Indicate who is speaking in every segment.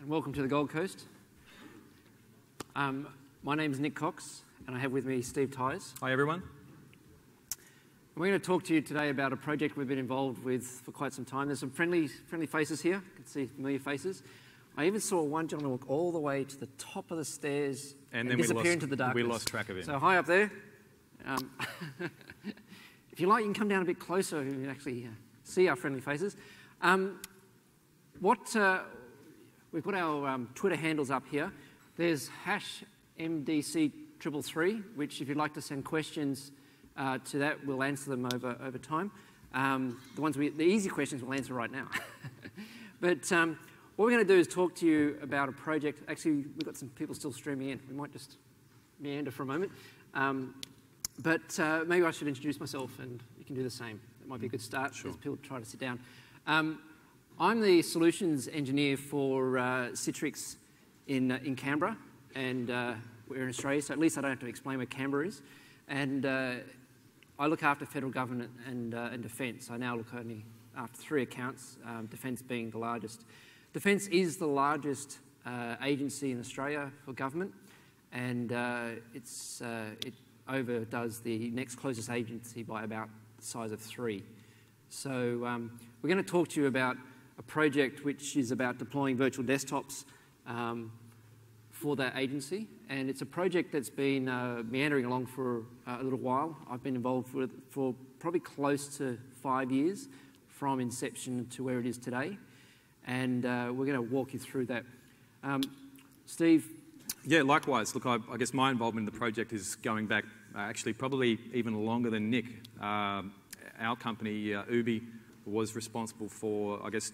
Speaker 1: welcome to the Gold Coast. My name is Nick Cox, and I have with me Steve Tyers.
Speaker 2: Hi, everyone.
Speaker 1: We're going to talk to you today about a project we've been involved with for quite some time. There's some friendly faces here. You can see familiar faces. I even saw one gentleman walk all the way to the top of the stairs and then disappear into the darkness.
Speaker 2: We lost track of him.
Speaker 1: So hi up there. If you like, you can come down a bit closer and you can actually see our friendly faces. We've got our Twitter handles up here. There's #MDC333, which if you'd like to send questions to that, we'll answer them over time. The easy questions we'll answer right now. But what we're going to do is talk to you about a project. Actually, we've got some people still streaming in. We might just meander for a moment. But maybe I should introduce myself and you can do the same. That might be a good start as people try to sit down. I'm the solutions engineer for Citrix in Canberra, and we're in Australia, so at least I don't have to explain where Canberra is. And I look after federal government and defence. I now look only after 3 accounts, defence being the largest. Defence is the largest agency in Australia for government, and it overdoes the next closest agency by about the size of 3. So we're going to talk to you about a project which is about deploying virtual desktops for that agency, and it's a project that's been meandering along for a little while. I've been involved with it for probably close to 5 years from inception to where it is today, and we're going to walk you through that. Steve?
Speaker 2: Yeah, likewise. Look, I guess my involvement in the project is going back actually probably even longer than Nick. Our company, Ubi, was responsible for, I guess,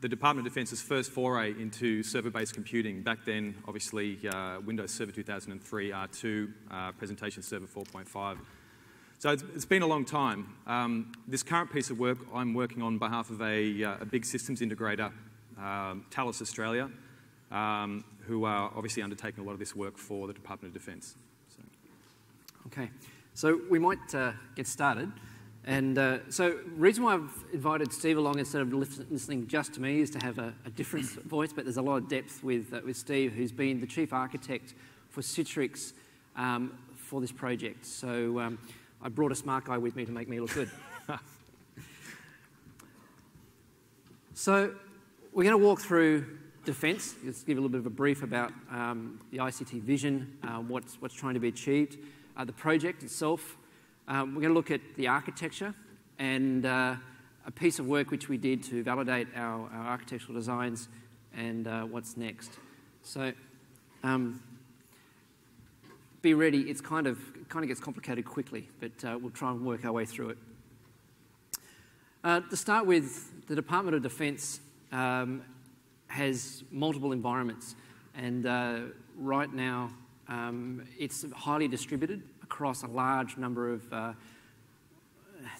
Speaker 2: the Department of Defence's first foray into server-based computing. Back then, obviously, Windows Server 2003, R2, Presentation Server 4.5. So it's been a long time. This current piece of work I'm working on behalf of a big systems integrator, Thales Australia, who are obviously undertaking a lot of this work for the Department of Defence. So.
Speaker 1: Okay, so we might get started. And so the reason why I've invited Steve along instead of listening just to me is to have a different voice, but there's a lot of depth with Steve, who's been the chief architect for Citrix for this project. So I brought a smart guy with me to make me look good. So we're going to walk through defence, just give a little bit of a brief about the ICT vision, what's trying to be achieved, the project itself. We're going to look at the architecture and a piece of work which we did to validate our architectural designs and what's next. So be ready. It kind of gets complicated quickly, but we'll try and work our way through it. To start with, the Department of Defence has multiple environments, and right now it's highly distributed across a large number of, they're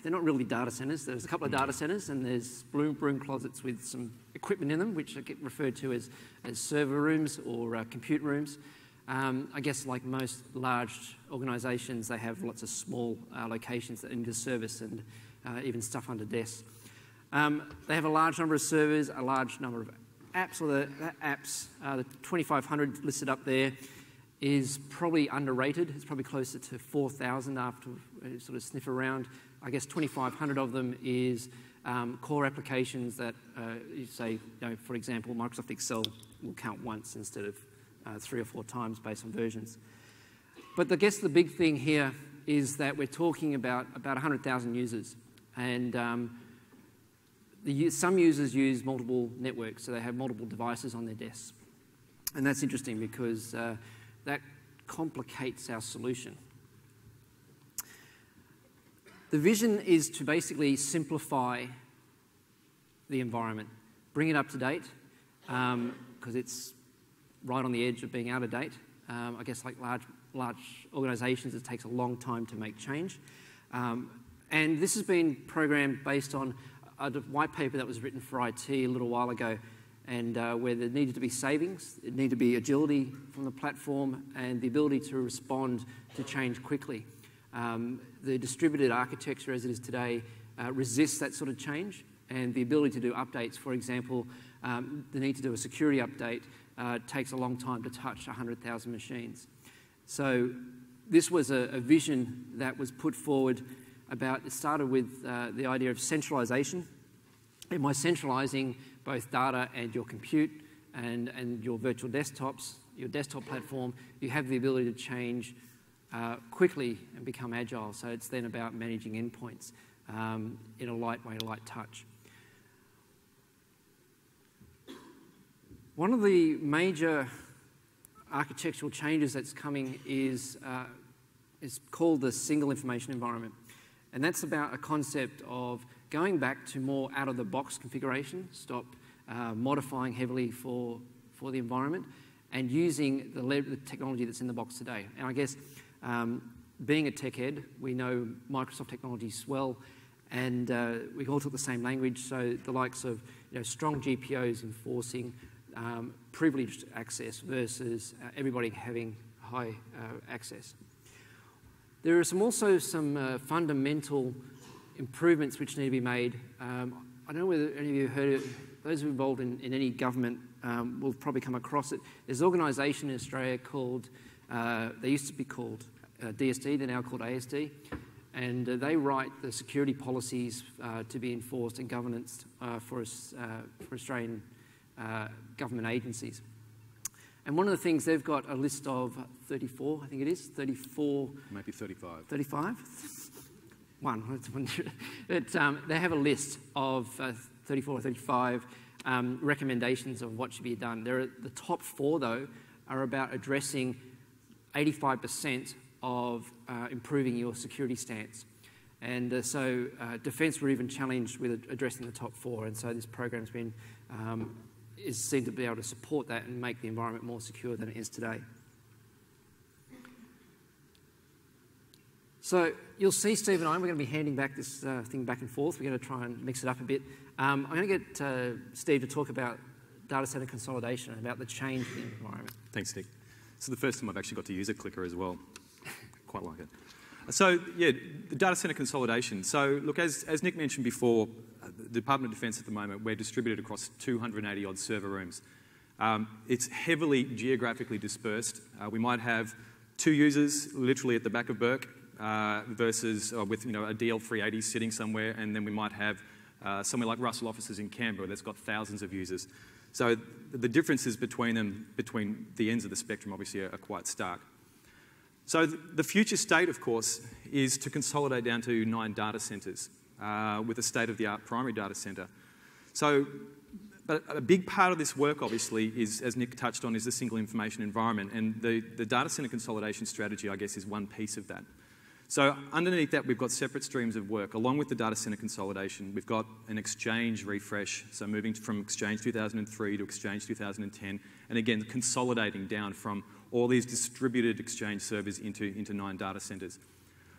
Speaker 1: not really data centres. There's a couple of data centres, and there's broom closets with some equipment in them, which get referred to as server rooms or compute rooms. I guess like most large organisations, they have lots of small locations that need to service and even stuff under desks. They have a large number of servers, a large number of apps. The 2,500 listed up there is probably underrated. It's probably closer to 4,000 after we sort of sniff around. I guess 2,500 of them is core applications that you say, for example, Microsoft Excel will count once instead of 3 or 4 times based on versions. But I guess the big thing here is that we're talking about 100,000 users, and some users use multiple networks, so they have multiple devices on their desks. And that's interesting because that complicates our solution. The vision is to basically simplify the environment, bring it up to date, because it's right on the edge of being out of date. I guess like large organisations, it takes a long time to make change. And this has been programmed based on a white paper that was written for IT a little while ago, and where there needed to be savings, it needed to be agility from the platform, and the ability to respond to change quickly. The distributed architecture as it is today resists that sort of change, and the ability to do updates, for example, the need to do a security update takes a long time to touch 100,000 machines. So this was a vision that was put forward about, it started with the idea of centralization. And by centralizing both data and your compute and your virtual desktops, your desktop platform, you have the ability to change quickly and become agile. So it's then about managing endpoints in a light way, light touch. One of the major architectural changes that's coming is called the single information environment. And that's about a concept of going back to more out-of-the-box configuration, stop modifying heavily for the environment, and using the technology that's in the box today. And I guess being a TechEd, we know Microsoft technologies well, and we all talk the same language, so the likes of strong GPOs enforcing privileged access versus everybody having high access. There are also some fundamental improvements which need to be made. I don't know whether any of you heard it. Those who are involved in any government will probably come across it. There's an organisation in Australia called, they used to be called DSD, they're now called ASD, and they write the security policies to be enforced and governance for Australian government agencies. And one of the things, they've got a list of 34, I think it is, 34...
Speaker 2: Maybe 35.
Speaker 1: 35? One. But they have a list of 34 or 35 recommendations of what should be done. The top 4, though, are about addressing 85% of improving your security stance. And so Defence were even challenged with addressing the top 4, and so this program's been is seen to be able to support that and make the environment more secure than it is today. So you'll see Steve and I, we're going to be handing back this thing back and forth. We're going to try and mix it up a bit. I'm going to get Steve to talk about data center consolidation and about the change in the environment.
Speaker 2: Thanks, Nick. So the first time I've actually got to use a clicker as well. Quite like it. So yeah, the data center consolidation. So look, as Nick mentioned before, the Department of Defence at the moment, we're distributed across 280 odd server rooms. It's heavily geographically dispersed. We might have 2 users literally at the back of Burke versus with a DL380 sitting somewhere, and then we might have somewhere like Russell offices in Canberra that's got thousands of users. So the differences between them, between the ends of the spectrum, obviously are quite stark. So the future state, of course, is to consolidate down to 9 data centres with a state-of-the-art primary data centre. So but a big part of this work, obviously, is, as Nick touched on, is the single information environment. And the data centre consolidation strategy, I guess, is one piece of that. So underneath that, we've got separate streams of work. Along with the data centre consolidation, we've got an Exchange refresh, so moving from Exchange 2003 to Exchange 2010, and again, consolidating down from all these distributed Exchange servers into 9 data centres.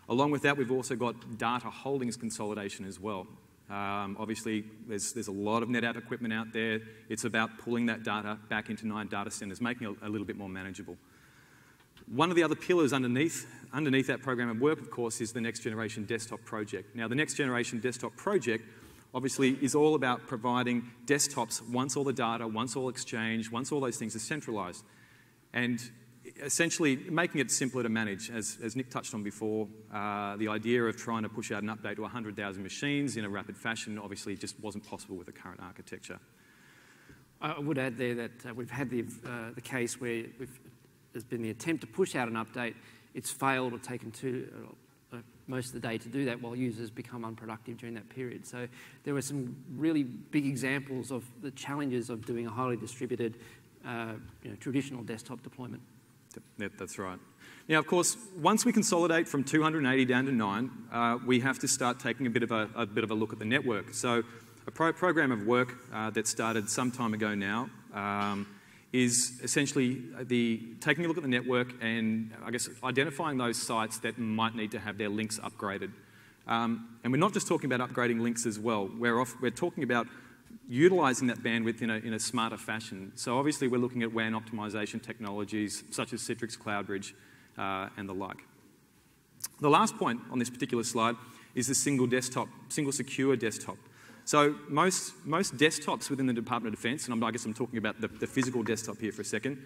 Speaker 2: Along with that, we've also got data holdings consolidation as well. Obviously, there's a lot of NetApp equipment out there. It's about pulling that data back into 9 data centres, making it a little bit more manageable. One of the other pillars underneath that program of work, of course, is the Next Generation Desktop Project. Now, the Next Generation Desktop Project obviously is all about providing desktops once all the data, once all Exchange, once all those things are centralised. And essentially making it simpler to manage, as Nick touched on before. The idea of trying to push out an update to 100,000 machines in a rapid fashion obviously just wasn't possible with the current architecture.
Speaker 1: I would add there that we've had the case where there's been the attempt to push out an update. It's failed or taken most of the day to do that while users become unproductive during that period. So there were some really big examples of the challenges of doing a highly distributed traditional desktop deployment.
Speaker 2: Yep, that's right. Now, of course, once we consolidate from 280 down to 9, we have to start taking a bit of a look at the network. So a program of work that started some time ago now is essentially taking a look at the network and, I guess, identifying those sites that might need to have their links upgraded. And we're not just talking about upgrading links as well. We're talking about utilising that bandwidth in a smarter fashion. So obviously we're looking at WAN optimisation technologies such as Citrix CloudBridge and the like. The last point on this particular slide is the single secure desktop. So most desktops within the Department of Defence, and I guess I'm talking about the physical desktop here for a second,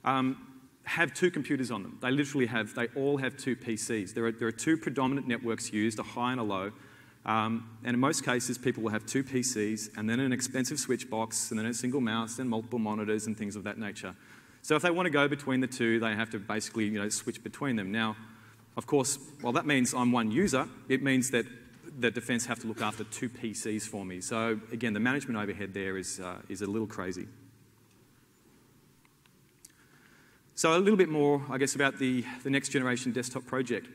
Speaker 2: have two computers on them. They all have two PCs. There are two predominant networks used, a high and a low. And in most cases, people will have two PCs and then an expensive switch box and then a single mouse and multiple monitors and things of that nature. So if they want to go between the two, they have to basically switch between them. Now, of course, while that means I'm one user, it means that the Defence have to look after two PCs for me. So again, the management overhead there is a little crazy. So a little bit more, I guess, about the next generation desktop project.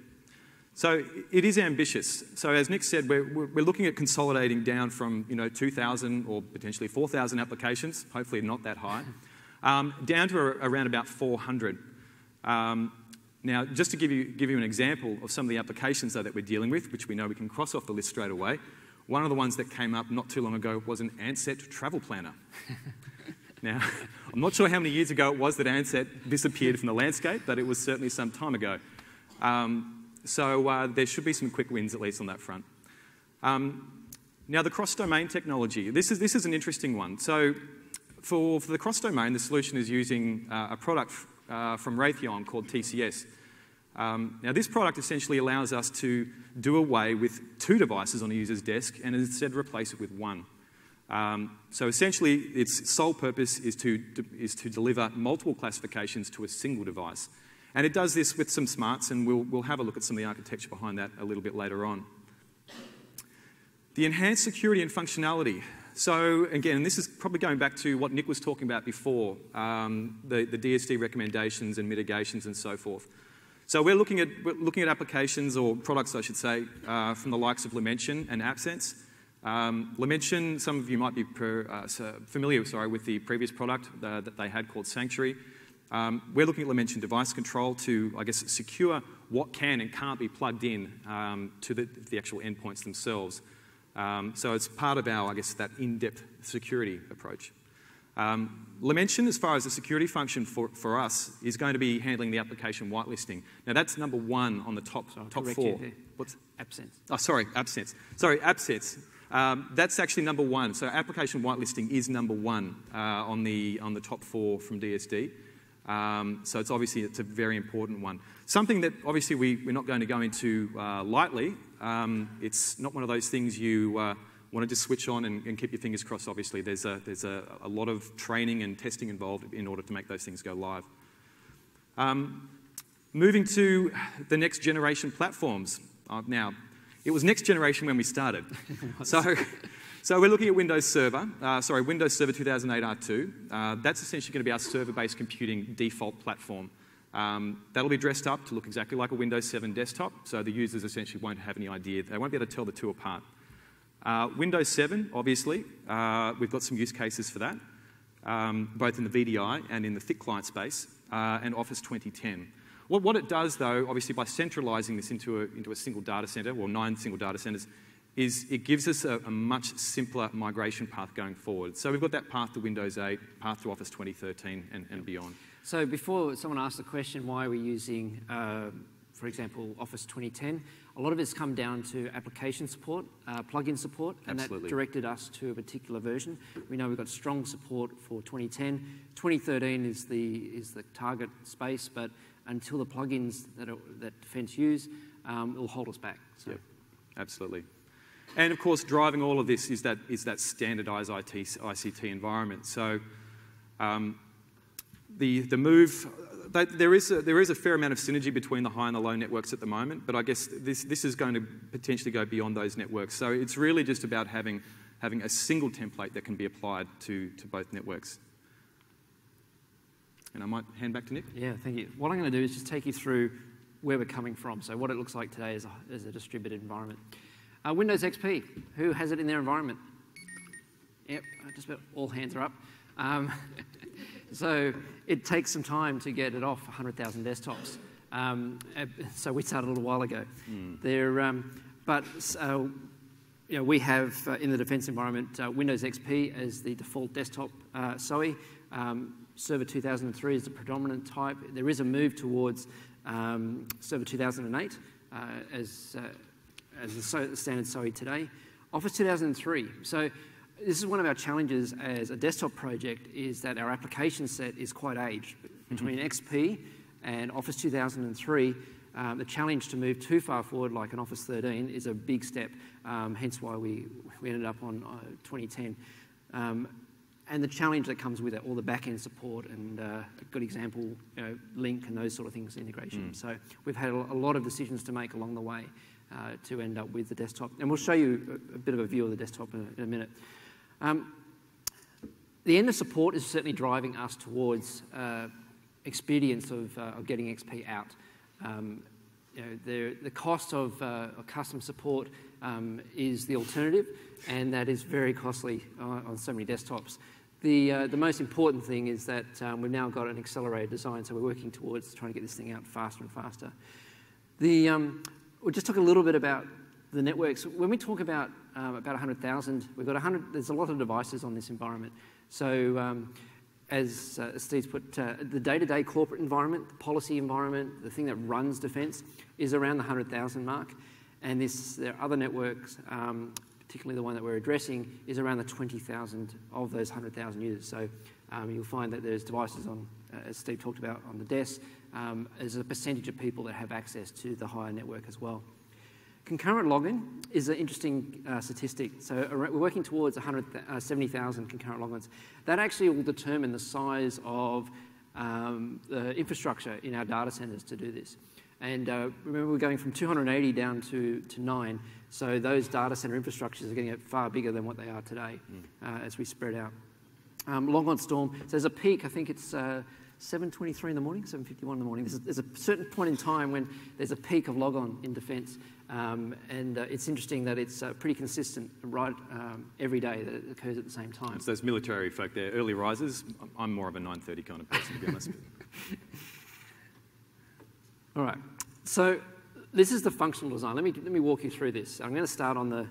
Speaker 2: So it is ambitious. So as Nick said, we're looking at consolidating down from 2,000 or potentially 4,000 applications, hopefully not that high, down to around about 400. Now, just to give you an example of some of the applications though that we're dealing with, which we know we can cross off the list straight away, one of the ones that came up not too long ago was an Ansett travel planner. Now, I'm not sure how many years ago it was that Ansett disappeared from the landscape, but it was certainly some time ago. So there should be some quick wins, at least on that front. Now, the cross-domain technology. This is an interesting one. So for the cross-domain, the solution is using a product from Raytheon called TCS. Now, this product essentially allows us to do away with two devices on a user's desk and instead replace it with one. So essentially, its sole purpose is to deliver multiple classifications to a single device. And it does this with some smarts, and we'll have a look at some of the architecture behind that a little bit later on. The enhanced security and functionality. So again, this is probably going back to what Nick was talking about before, the DSD recommendations and mitigations and so forth. So we're looking at applications, or products I should say, from the likes of Lemention and AppSense. Lemention, some of you might be familiar with the previous product that they had called Sanctuary. We're looking at Lemention device control to, I guess, secure what can and can't be plugged in to the actual endpoints themselves. So it's part of our, I guess, that in-depth security approach. Lemention, as far as the security function for us, is going to be handling the application whitelisting. Now, that's number one on the top four. What's AppSense? Oh, sorry, AppSense. Sorry, AppSense. That's actually number one. So application whitelisting is number one on the top four from DSD. So it's a very important one. Something that obviously we're not going to go into lightly. It's not one of those things you want to just switch on and keep your fingers crossed. Obviously, there's a lot of training and testing involved in order to make those things go live. Moving to the next generation platforms. Now, it was next generation when we started. So we're looking at Windows Server, Windows Server 2008 R2. That's essentially going to be our server-based computing default platform. That'll be dressed up to look exactly like a Windows 7 desktop, so the users essentially won't have any idea. They won't be able to tell the two apart. Windows 7, obviously, we've got some use cases for that, both in the VDI and in the thick client space, and Office 2010. What it does, though, obviously by centralising this into a single data centre, or 9 single data centres, is it gives us a much simpler migration path going forward. So we've got that path to Windows 8, path to Office 2013 and beyond.
Speaker 1: So before someone asked the question, why are we using, for example, Office 2010, a lot of it's come down to application support, plugin support, and
Speaker 2: Absolutely.
Speaker 1: that directed us to a particular version. We know we've got strong support for 2010. 2013 is the target space, but until the plugins that Defence use, it will hold us back. So.
Speaker 2: Yep, absolutely. And of course, driving all of this is that standardised ICT environment. So the move, there is a fair amount of synergy between the high and the low networks at the moment, but I guess this is going to potentially go beyond those networks. So it's really just about having a single template that can be applied to both networks. And I might hand back to Nick.
Speaker 1: Yeah, thank you. What I'm going to do is just take you through where we're coming from, so what it looks like today as a distributed environment. Windows XP, who has it in their environment? Yep, just about all hands are up. So it takes some time to get it off 100,000 desktops. So we started a little while ago. We have in the Defence environment Windows XP as the default desktop SOE. Server 2003 is the predominant type. There is a move towards Server 2008 as the standard SOE today. Office 2003. So this is one of our challenges as a desktop project, is that our application set is quite aged. Between XP and Office 2003, the challenge to move too far forward like an Office 13 is a big step, hence why we ended up on 2010. And the challenge that comes with it, all the back-end support and a good example, link and those sort of things, integration. So we've had a lot of decisions to make along the way to end up with the desktop. And we'll show you a bit of a view of the desktop in a minute. The end of support is certainly driving us towards expedience of getting XP out. The cost of custom support is the alternative, and that is very costly on so many desktops. The most important thing is that we've now got an accelerated design, so we're working towards trying to get this thing out faster and faster. We'll just talk a little bit about the networks. When we talk about 100,000, we've got 100. There's a lot of devices on this environment. So as Steve's put, the day-to-day corporate environment, the policy environment, the thing that runs defence is around the 100,000 mark. And there are other networks, particularly the one that we're addressing, is around the 20,000 of those 100,000 users. So you'll find that there's devices on, as Steve talked about, on the desk, as a percentage of people that have access to the higher network as well. Concurrent login is an interesting statistic. So we're working towards 70,000 concurrent logins. That actually will determine the size of the infrastructure in our data centers to do this. And remember, we're going from 280 down to 9. So those data center infrastructures are getting far bigger than what they are today as we spread out. Logon Storm, so there's a peak, I think it's 7:23 in the morning, 7:51 in the morning. There's a certain point in time when there's a peak of logon in defence. And it's interesting that it's pretty consistent right every day that it occurs at the same time.
Speaker 2: So those military folk there, early risers, I'm more of a 9:30 kind of person, to be honest.
Speaker 1: All right, so this is the functional design. Let me walk you through this. I'm going to start on the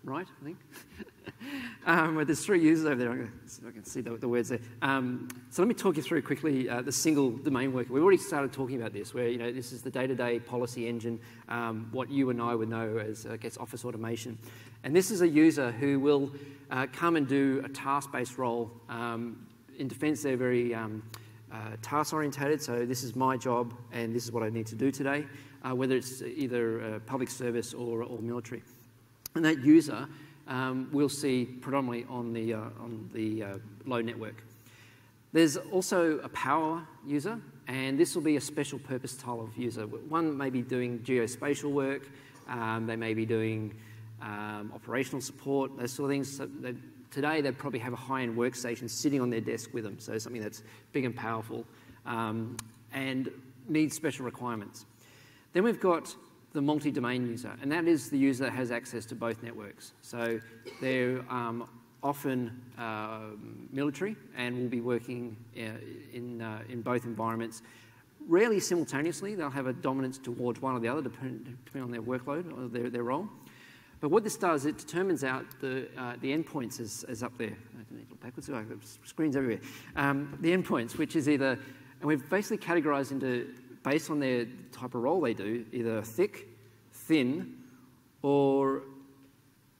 Speaker 1: right, I think. Where there's 3 users over there. I'm going to see if I can see the words there. So let me talk you through quickly the single domain worker. We've already started talking about this, where this is the day-to-day policy engine, what you and I would know as Office automation. And this is a user who will come and do a task-based role. In defence, they're very task-orientated, so this is my job and this is what I need to do today, whether it's either public service or military. And that user we'll see predominantly on the low network. There's also a power user, and this will be a special purpose style of user. One may be doing geospatial work, they may be doing operational support, those sort of things. So today they'd probably have a high-end workstation sitting on their desk with them, so something that's big and powerful and needs special requirements. Then we've got the multi-domain user, and that is the user that has access to both networks. So they're often military and will be working in both environments. Rarely simultaneously, they'll have a dominance towards one or the other, depending on their workload or their role. But what this does, it determines out the endpoints as up there. I need to look backwards, I've got screens everywhere. The endpoints, which is either, and we've basically categorized into, based on their type of role they do, either thick, thin, or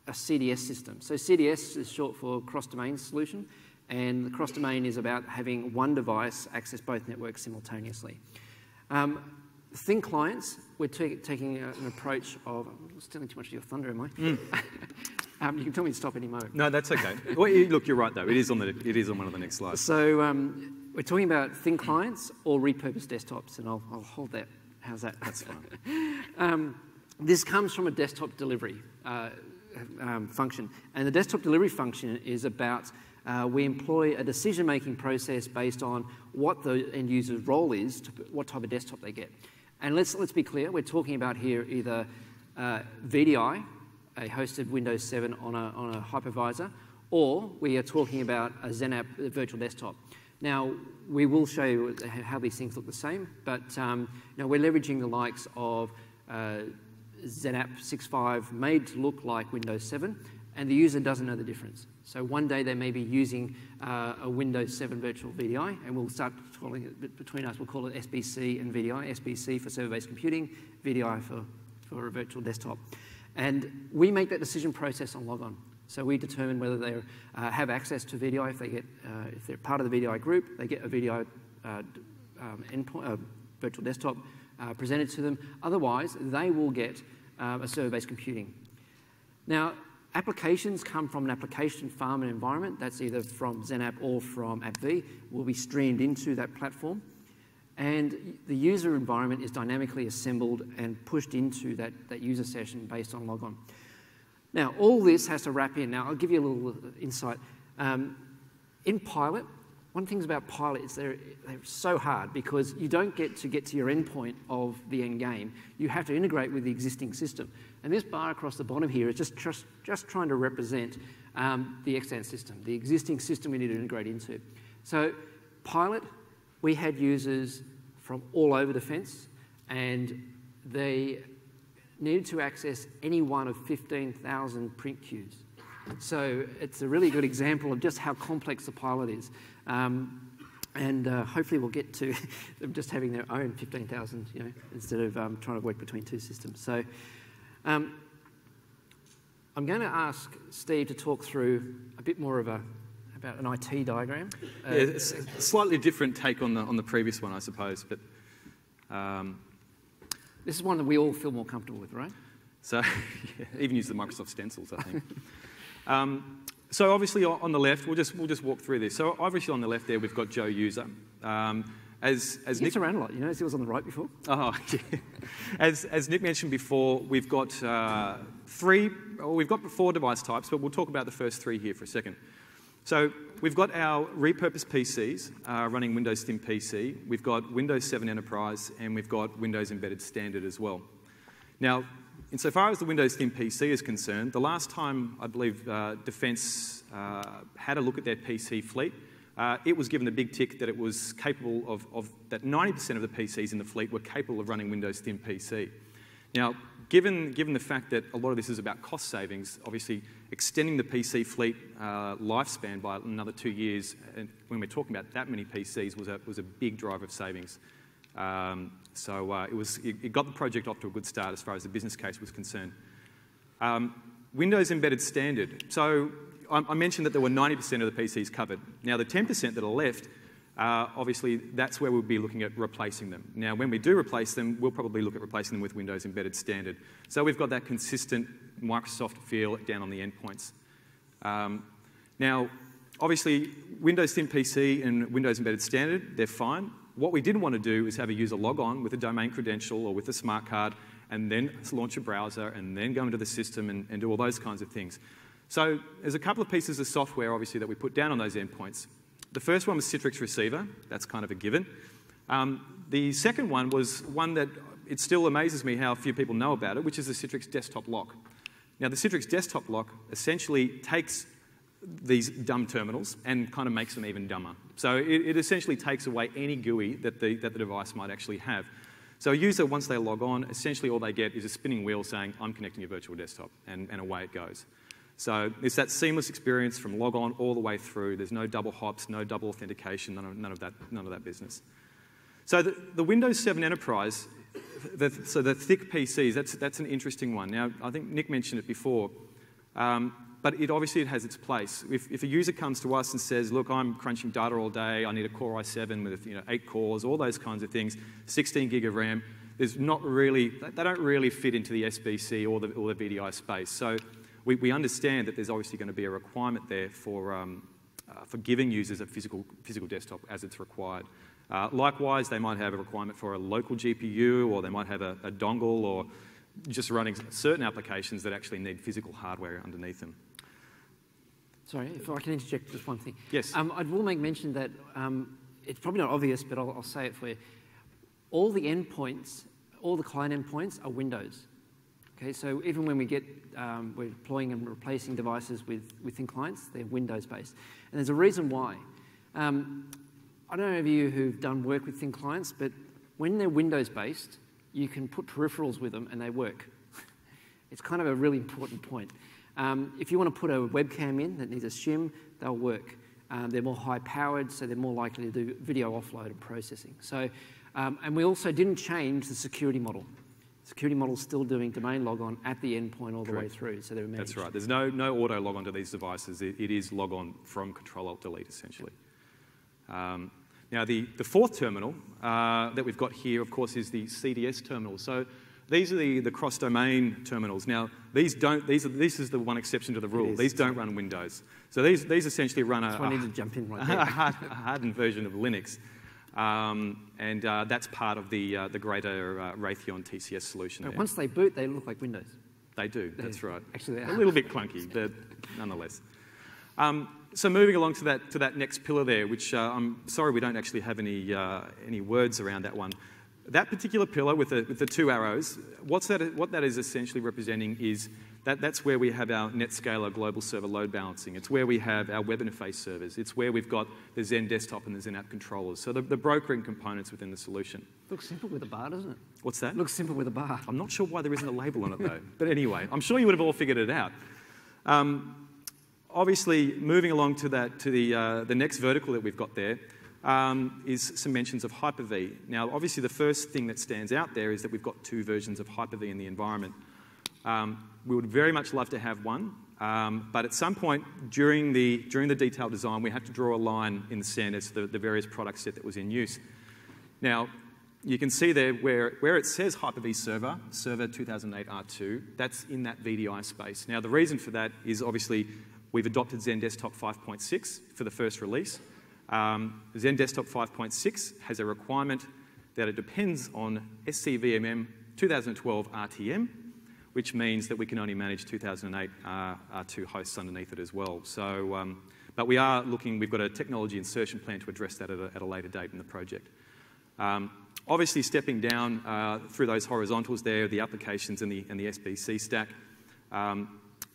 Speaker 1: a CDS system. So CDS is short for cross-domain solution, and the cross-domain is about having one device access both networks simultaneously. Thin clients, we're taking an approach of, I'm stealing too much of your thunder, am I? You can tell me to stop any moment.
Speaker 2: No, that's okay. Well, look, you're right though. It is on one of the next slides.
Speaker 1: So we're talking about thin clients or repurposed desktops, and I'll hold that. How's that?
Speaker 2: That's fine.
Speaker 1: This comes from a desktop delivery function, and the desktop delivery function is about we employ a decision-making process based on what the end user's role is, what type of desktop they get. And let's be clear, we're talking about here either VDI, a hosted Windows 7 on a hypervisor, or we are talking about a XenApp virtual desktop. Now, we will show you how these things look the same, but we're leveraging the likes of XenApp 6.5 made to look like Windows 7, and the user doesn't know the difference. So one day they may be using a Windows 7 virtual VDI, and we'll start calling it, between us, we'll call it SBC and VDI. SBC for server-based computing, VDI for a virtual desktop. And we make that decision process on logon. So we determine whether they have access to VDI. If they're part of the VDI group, they get a VDI endpoint, virtual desktop presented to them. Otherwise, they will get a server-based computing. Now, applications come from an application farm and environment. That's either from XenApp or from AppV. Will be streamed into that platform. And the user environment is dynamically assembled and pushed into that user session based on logon. Now, all this has to wrap in. Now, I'll give you a little insight. In Pilot, one thing about Pilot is they're so hard because you don't get to your endpoint of the end game. You have to integrate with the existing system. And this bar across the bottom here is just trying to represent the extant system, the existing system we need to integrate into. So Pilot, we had users from all over the fence, and they needed to access any one of 15,000 print queues. So it's a really good example of just how complex the Pilot is. And hopefully we'll get to them just having their own 15,000, instead of trying to work between two systems. So I'm going to ask Steve to talk through a bit more about an IT diagram.
Speaker 2: Yeah, it's a slightly different take on the previous one, I suppose, but
Speaker 1: this is one that we all feel more comfortable with, right?
Speaker 2: So yeah, even use the Microsoft stencils, I think. So obviously on the left, we'll just walk through this. So obviously on the left there, we've got Joe User. As
Speaker 1: Nick, it's around a lot. You notice he was on the right before?
Speaker 2: Oh, yeah. As Nick mentioned before, we've got 4 device types, but we'll talk about the first 3 here for a second. So we've got our repurposed PCs running Windows Thin PC. We've got Windows 7 Enterprise, and we've got Windows Embedded Standard as well. Now, insofar as the Windows Thin PC is concerned, the last time I believe Defence had a look at their PC fleet, it was given a big tick that it was capable of that 90% of the PCs in the fleet were capable of running Windows Thin PC. Now, given the fact that a lot of this is about cost savings, obviously extending the PC fleet lifespan by another 2 years, and when we're talking about that many PCs, was a big driver of savings. So it got the project off to a good start as far as the business case was concerned. Windows Embedded Standard. So I mentioned that there were 90% of the PCs covered. Now the 10% that are left, obviously that's where we'll be looking at replacing them. Now when we do replace them, we'll probably look at replacing them with Windows Embedded Standard. So we've got that consistent Microsoft feel down on the endpoints. Now obviously Windows Thin PC and Windows Embedded Standard, they're fine. What we didn't want to do is have a user log on with a domain credential or with a smart card and then launch a browser and then go into the system and do all those kinds of things. So there's a couple of pieces of software, obviously, that we put down on those endpoints. The first one was Citrix Receiver. That's kind of a given. The second one was one that it still amazes me how few people know about it, which is the Citrix Desktop Lock. Now, the Citrix Desktop Lock essentially takes these dumb terminals and kind of makes them even dumber. So it essentially takes away any GUI that the device might actually have. So a user, once they log on, essentially all they get is a spinning wheel saying, I'm connecting your virtual desktop, and away it goes. So it's that seamless experience from log on all the way through. There's no double hops, no double authentication, none of that business. So the Windows 7 Enterprise, so the thick PCs, that's an interesting one. Now, I think Nick mentioned it before, but it has its place. If a user comes to us and says, look, I'm crunching data all day, I need a Core i7 with 8 cores, all those kinds of things, 16 gig of RAM, they don't really fit into the SBC or the VDI space. So we understand that there's obviously going to be a requirement there for giving users a physical desktop as it's required. Likewise, they might have a requirement for a local GPU, or they might have a dongle, or just running certain applications that actually need physical hardware underneath them.
Speaker 1: Sorry, if I can interject just one thing.
Speaker 2: Yes.
Speaker 1: I will make mention that it's probably not obvious, but I'll say it for you. All the endpoints, all the client endpoints are Windows. Okay, so even when we're deploying and replacing devices within clients, they're Windows-based. And there's a reason why. I don't know any of you who've done work with thin clients, but when they're Windows-based, you can put peripherals with them and they work. It's kind of a really important point. If you want to put a webcam in that needs a shim, they'll work. They're more high-powered, so they're more likely to do video offload and processing. So, and we also didn't change the security model. security model's still doing domain logon at the endpoint all the way through, so they're managed.
Speaker 2: That's right. There's no auto log onto these devices. It is log on from Control-Alt-Delete, essentially. Now, the fourth terminal that we've got here, of course, is the CDS terminal. So these are the cross-domain terminals. Now, this is the one exception to the rule. These don't run Windows. So these essentially run a hardened version of Linux. And that's part of the greater Raytheon TCS solution.
Speaker 1: But once they boot, they look like Windows.
Speaker 2: They do, that's right.
Speaker 1: Actually,
Speaker 2: a little bit clunky, but nonetheless. So moving along to that next pillar there, which I'm sorry we don't actually have any words around that one. That particular pillar with the two arrows, what that is essentially representing is that's where we have our NetScaler global server load balancing. It's where we have our web interface servers. It's where we've got the Zen desktop and the Zen app controllers. So the brokering components within the solution.
Speaker 1: Looks simple with a bar, doesn't it?
Speaker 2: What's that?
Speaker 1: Looks simple with a bar.
Speaker 2: I'm not sure why there isn't a label on it though. But anyway, I'm sure you would have all figured it out. Obviously, moving along to the next vertical that we've got there is some mentions of Hyper-V. Now, obviously, the first thing that stands out there is that we've got two versions of Hyper-V in the environment. We would very much love to have one, but at some point during the detailed design, we had to draw a line in the sand as to the various product set that was in use. Now, you can see there where it says Hyper-V server 2008 R2, that's in that VDI space. Now, the reason for that is obviously we've adopted Zen Desktop 5.6 for the first release. Zen Desktop 5.6 has a requirement that it depends on SCVMM 2012 RTM, which means that we can only manage 2008 R2 hosts underneath it as well. So, but we've got a technology insertion plan to address that at a later date in the project. Obviously, stepping down through those horizontals there, the applications and the SBC stack.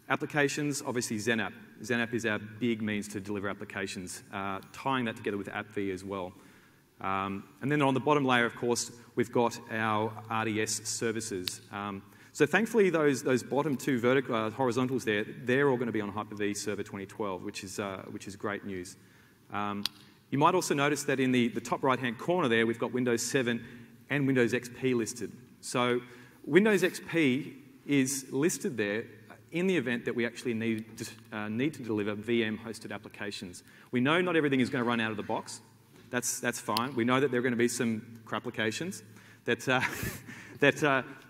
Speaker 2: Applications, obviously Zen app. Zen app is our big means to deliver applications, tying that together with AppV as well. And then on the bottom layer, of course, we've got our RDS services. So thankfully, those bottom two horizontals there, they're all going to be on Hyper-V Server 2012, which is great news. You might also notice that in the top right-hand corner there, we've got Windows 7 and Windows XP listed. So Windows XP is listed there in the event that we actually need to deliver VM-hosted applications. We know not everything is going to run out of the box. That's fine. We know that there are going to be some crap applications that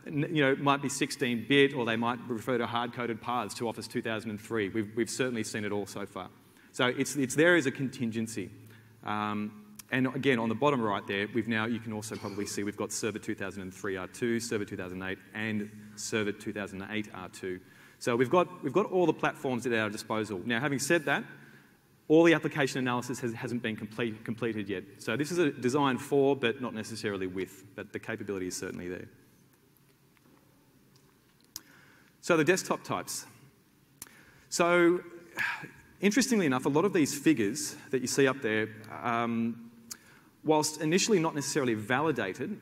Speaker 2: might be 16-bit, or they might refer to hard-coded paths to Office 2003. We've certainly seen it all so far. So it's there as a contingency. And again, on the bottom right there, you can also probably see we've got Server 2003 R2, Server 2008, and Server 2008 R2. So we've got all the platforms at our disposal. Now, having said that, all the application analysis hasn't been completed yet. So this is a design for, but not necessarily with, but the capability is certainly there. So the desktop types. So interestingly enough, a lot of these figures that you see up there, whilst initially not necessarily validated,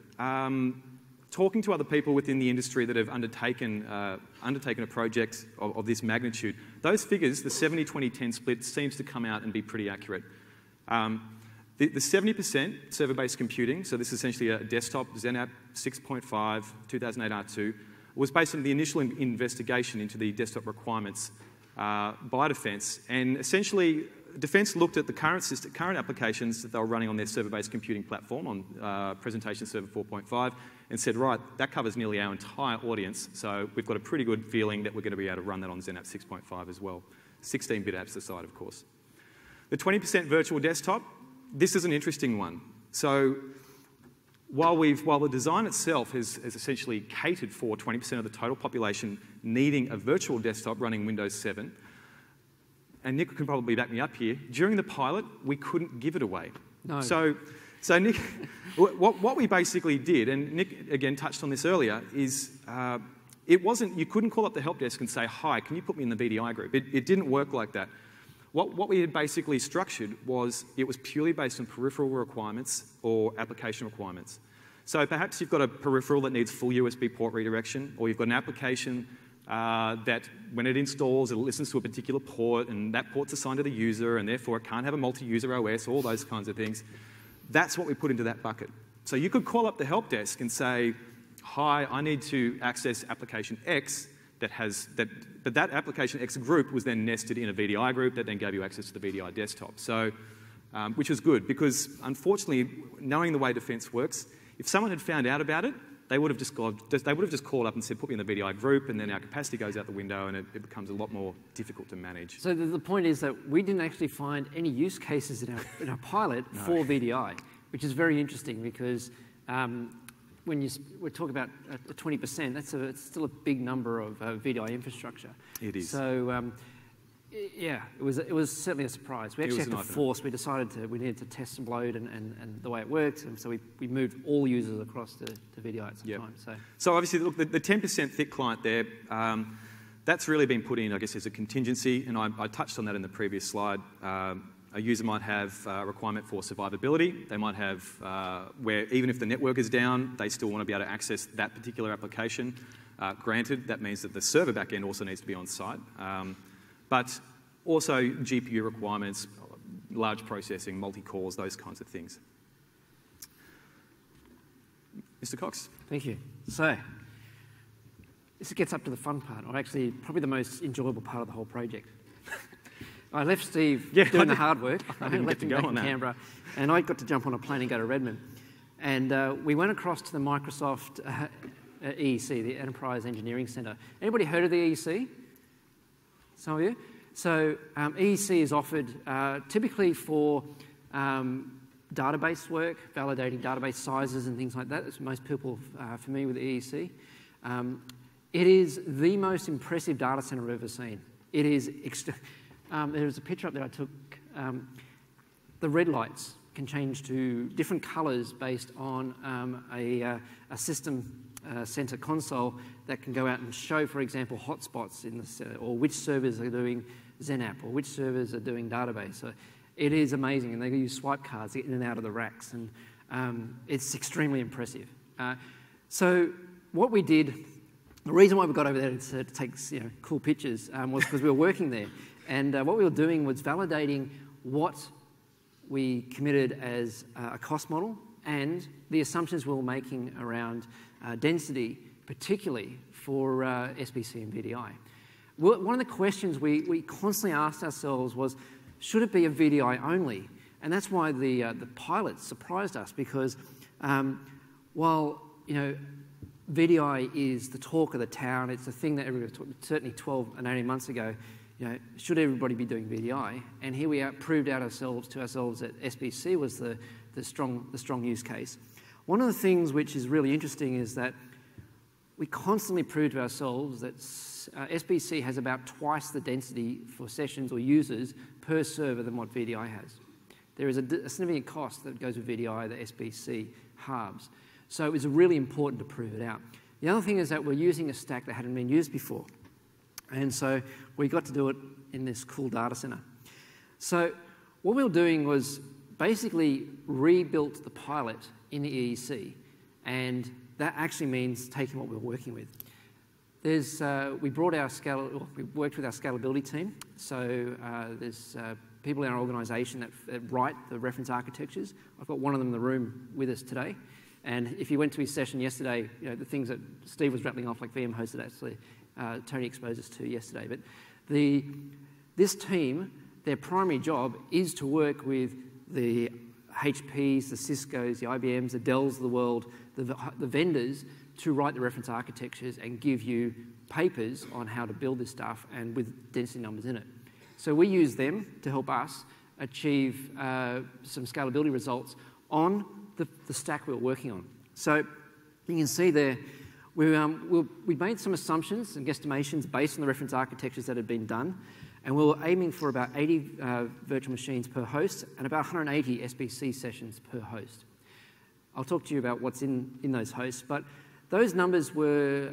Speaker 2: talking to other people within the industry that have undertaken a project of this magnitude, those figures, the 70-20-10 split, seems to come out and be pretty accurate. The 70% server-based computing, so this is essentially a desktop Zen app 6.5 2008 R2, was based on the initial investigation into the desktop requirements by Defence, and essentially Defence looked at the current applications that they were running on their server-based computing platform on Presentation Server 4.5 and said, right, that covers nearly our entire audience, so we've got a pretty good feeling that we're going to be able to run that on Zen app 6.5 as well. 16-bit apps aside, of course. The 20% virtual desktop, this is an interesting one. So while the design itself has essentially catered for 20% of the total population needing a virtual desktop running Windows 7, and Nick can probably back me up here, during the pilot, we couldn't give it away.
Speaker 1: No.
Speaker 2: So Nick, what we basically did, and Nick again touched on this earlier, is you couldn't call up the help desk and say, hi, can you put me in the VDI group? It didn't work like that. What we had basically structured was, it was purely based on peripheral requirements or application requirements. So perhaps you've got a peripheral that needs full USB port redirection, or you've got an application that when it installs, it listens to a particular port, and that port's assigned to the user, and therefore it can't have a multi-user OS, all those kinds of things. That's what we put into that bucket. So you could call up the help desk and say, hi, I need to access application X but that application X group was then nested in a VDI group that then gave you access to the VDI desktop. So, which was good because unfortunately, knowing the way defense works, if someone had found out about it, they would have just called up and said, put me in the VDI group, and then our capacity goes out the window, and it becomes a lot more difficult to manage.
Speaker 1: So the point is that we didn't actually find any use cases in our pilot for VDI, which is very interesting because when we talk about 20%, it's still a big number of VDI infrastructure.
Speaker 2: It is.
Speaker 1: So yeah, it was certainly a surprise. We actually had to force. We decided we needed to test and load and the way it works, and so we moved all users across to VDI at some time.
Speaker 2: So obviously, look, the 10% thick client there, that's really been put in, I guess, as a contingency, and I touched on that in the previous slide. A user might have a requirement for survivability. They might have where even if the network is down, they still want to be able to access that particular application. Granted, that means that the server backend also needs to be on site. But also GPU requirements, large processing, multi-cores, those kinds of things. Mr. Cox.
Speaker 1: Thank you. So this gets up to the fun part, or actually probably the most enjoyable part of the whole project. I left Steve doing the hard work.
Speaker 2: I didn't get to go on that.
Speaker 1: Canberra, and I got to jump on a plane and go to Redmond. And we went across to the Microsoft EEC, the Enterprise Engineering Centre. Anybody heard of the EEC? Some of you? So EEC is offered typically for database work, validating database sizes and things like that. That's most people familiar with the EEC. It is the most impressive data center I've ever seen. It is there's a picture up there I took. The red lights can change to different colors based on a system center console that can go out and show, for example, hotspots in the or which servers are doing XenApp or which servers are doing database. So it is amazing, and they use swipe cards to get in and out of the racks, and it's extremely impressive. So what we did, the reason why we got over there to take cool pictures was because we were working there, and what we were doing was validating what we committed as a cost model and the assumptions we were making around density, particularly for SBC and VDI. One of the questions we constantly asked ourselves was, should it be a VDI only? And that's why the pilot surprised us, because while VDI is the talk of the town, it's the thing that everybody talked, certainly 12 and 18 months ago, should everybody be doing VDI? And here we proved to ourselves that SBC was the strong use case. One of the things which is really interesting is that we constantly prove to ourselves that SBC has about twice the density for sessions or users per server than what VDI has. There is a significant cost that goes with VDI that SBC halves. So it was really important to prove it out. The other thing is that we're using a stack that hadn't been used before. And so we got to do it in this cool data center. So what we were doing was basically rebuilt the pilot in the EEC, and that actually means taking what we were working with. We worked with our scalability team. So there's people in our organisation that write the reference architectures. I've got one of them in the room with us today. And if you went to his session yesterday, the things that Steve was rattling off, like VM hosted, actually, Tony exposed us to yesterday. But this team, their primary job is to work with the HPs, the Ciscos, the IBMs, the Dells of the world, the vendors, to write the reference architectures and give you papers on how to build this stuff and with density numbers in it. So we use them to help us achieve some scalability results on the stack we were working on. So you can see there, we made some assumptions and guesstimations based on the reference architectures that had been done, and we were aiming for about 80 virtual machines per host and about 180 SBC sessions per host. I'll talk to you about what's in those hosts, but those numbers were,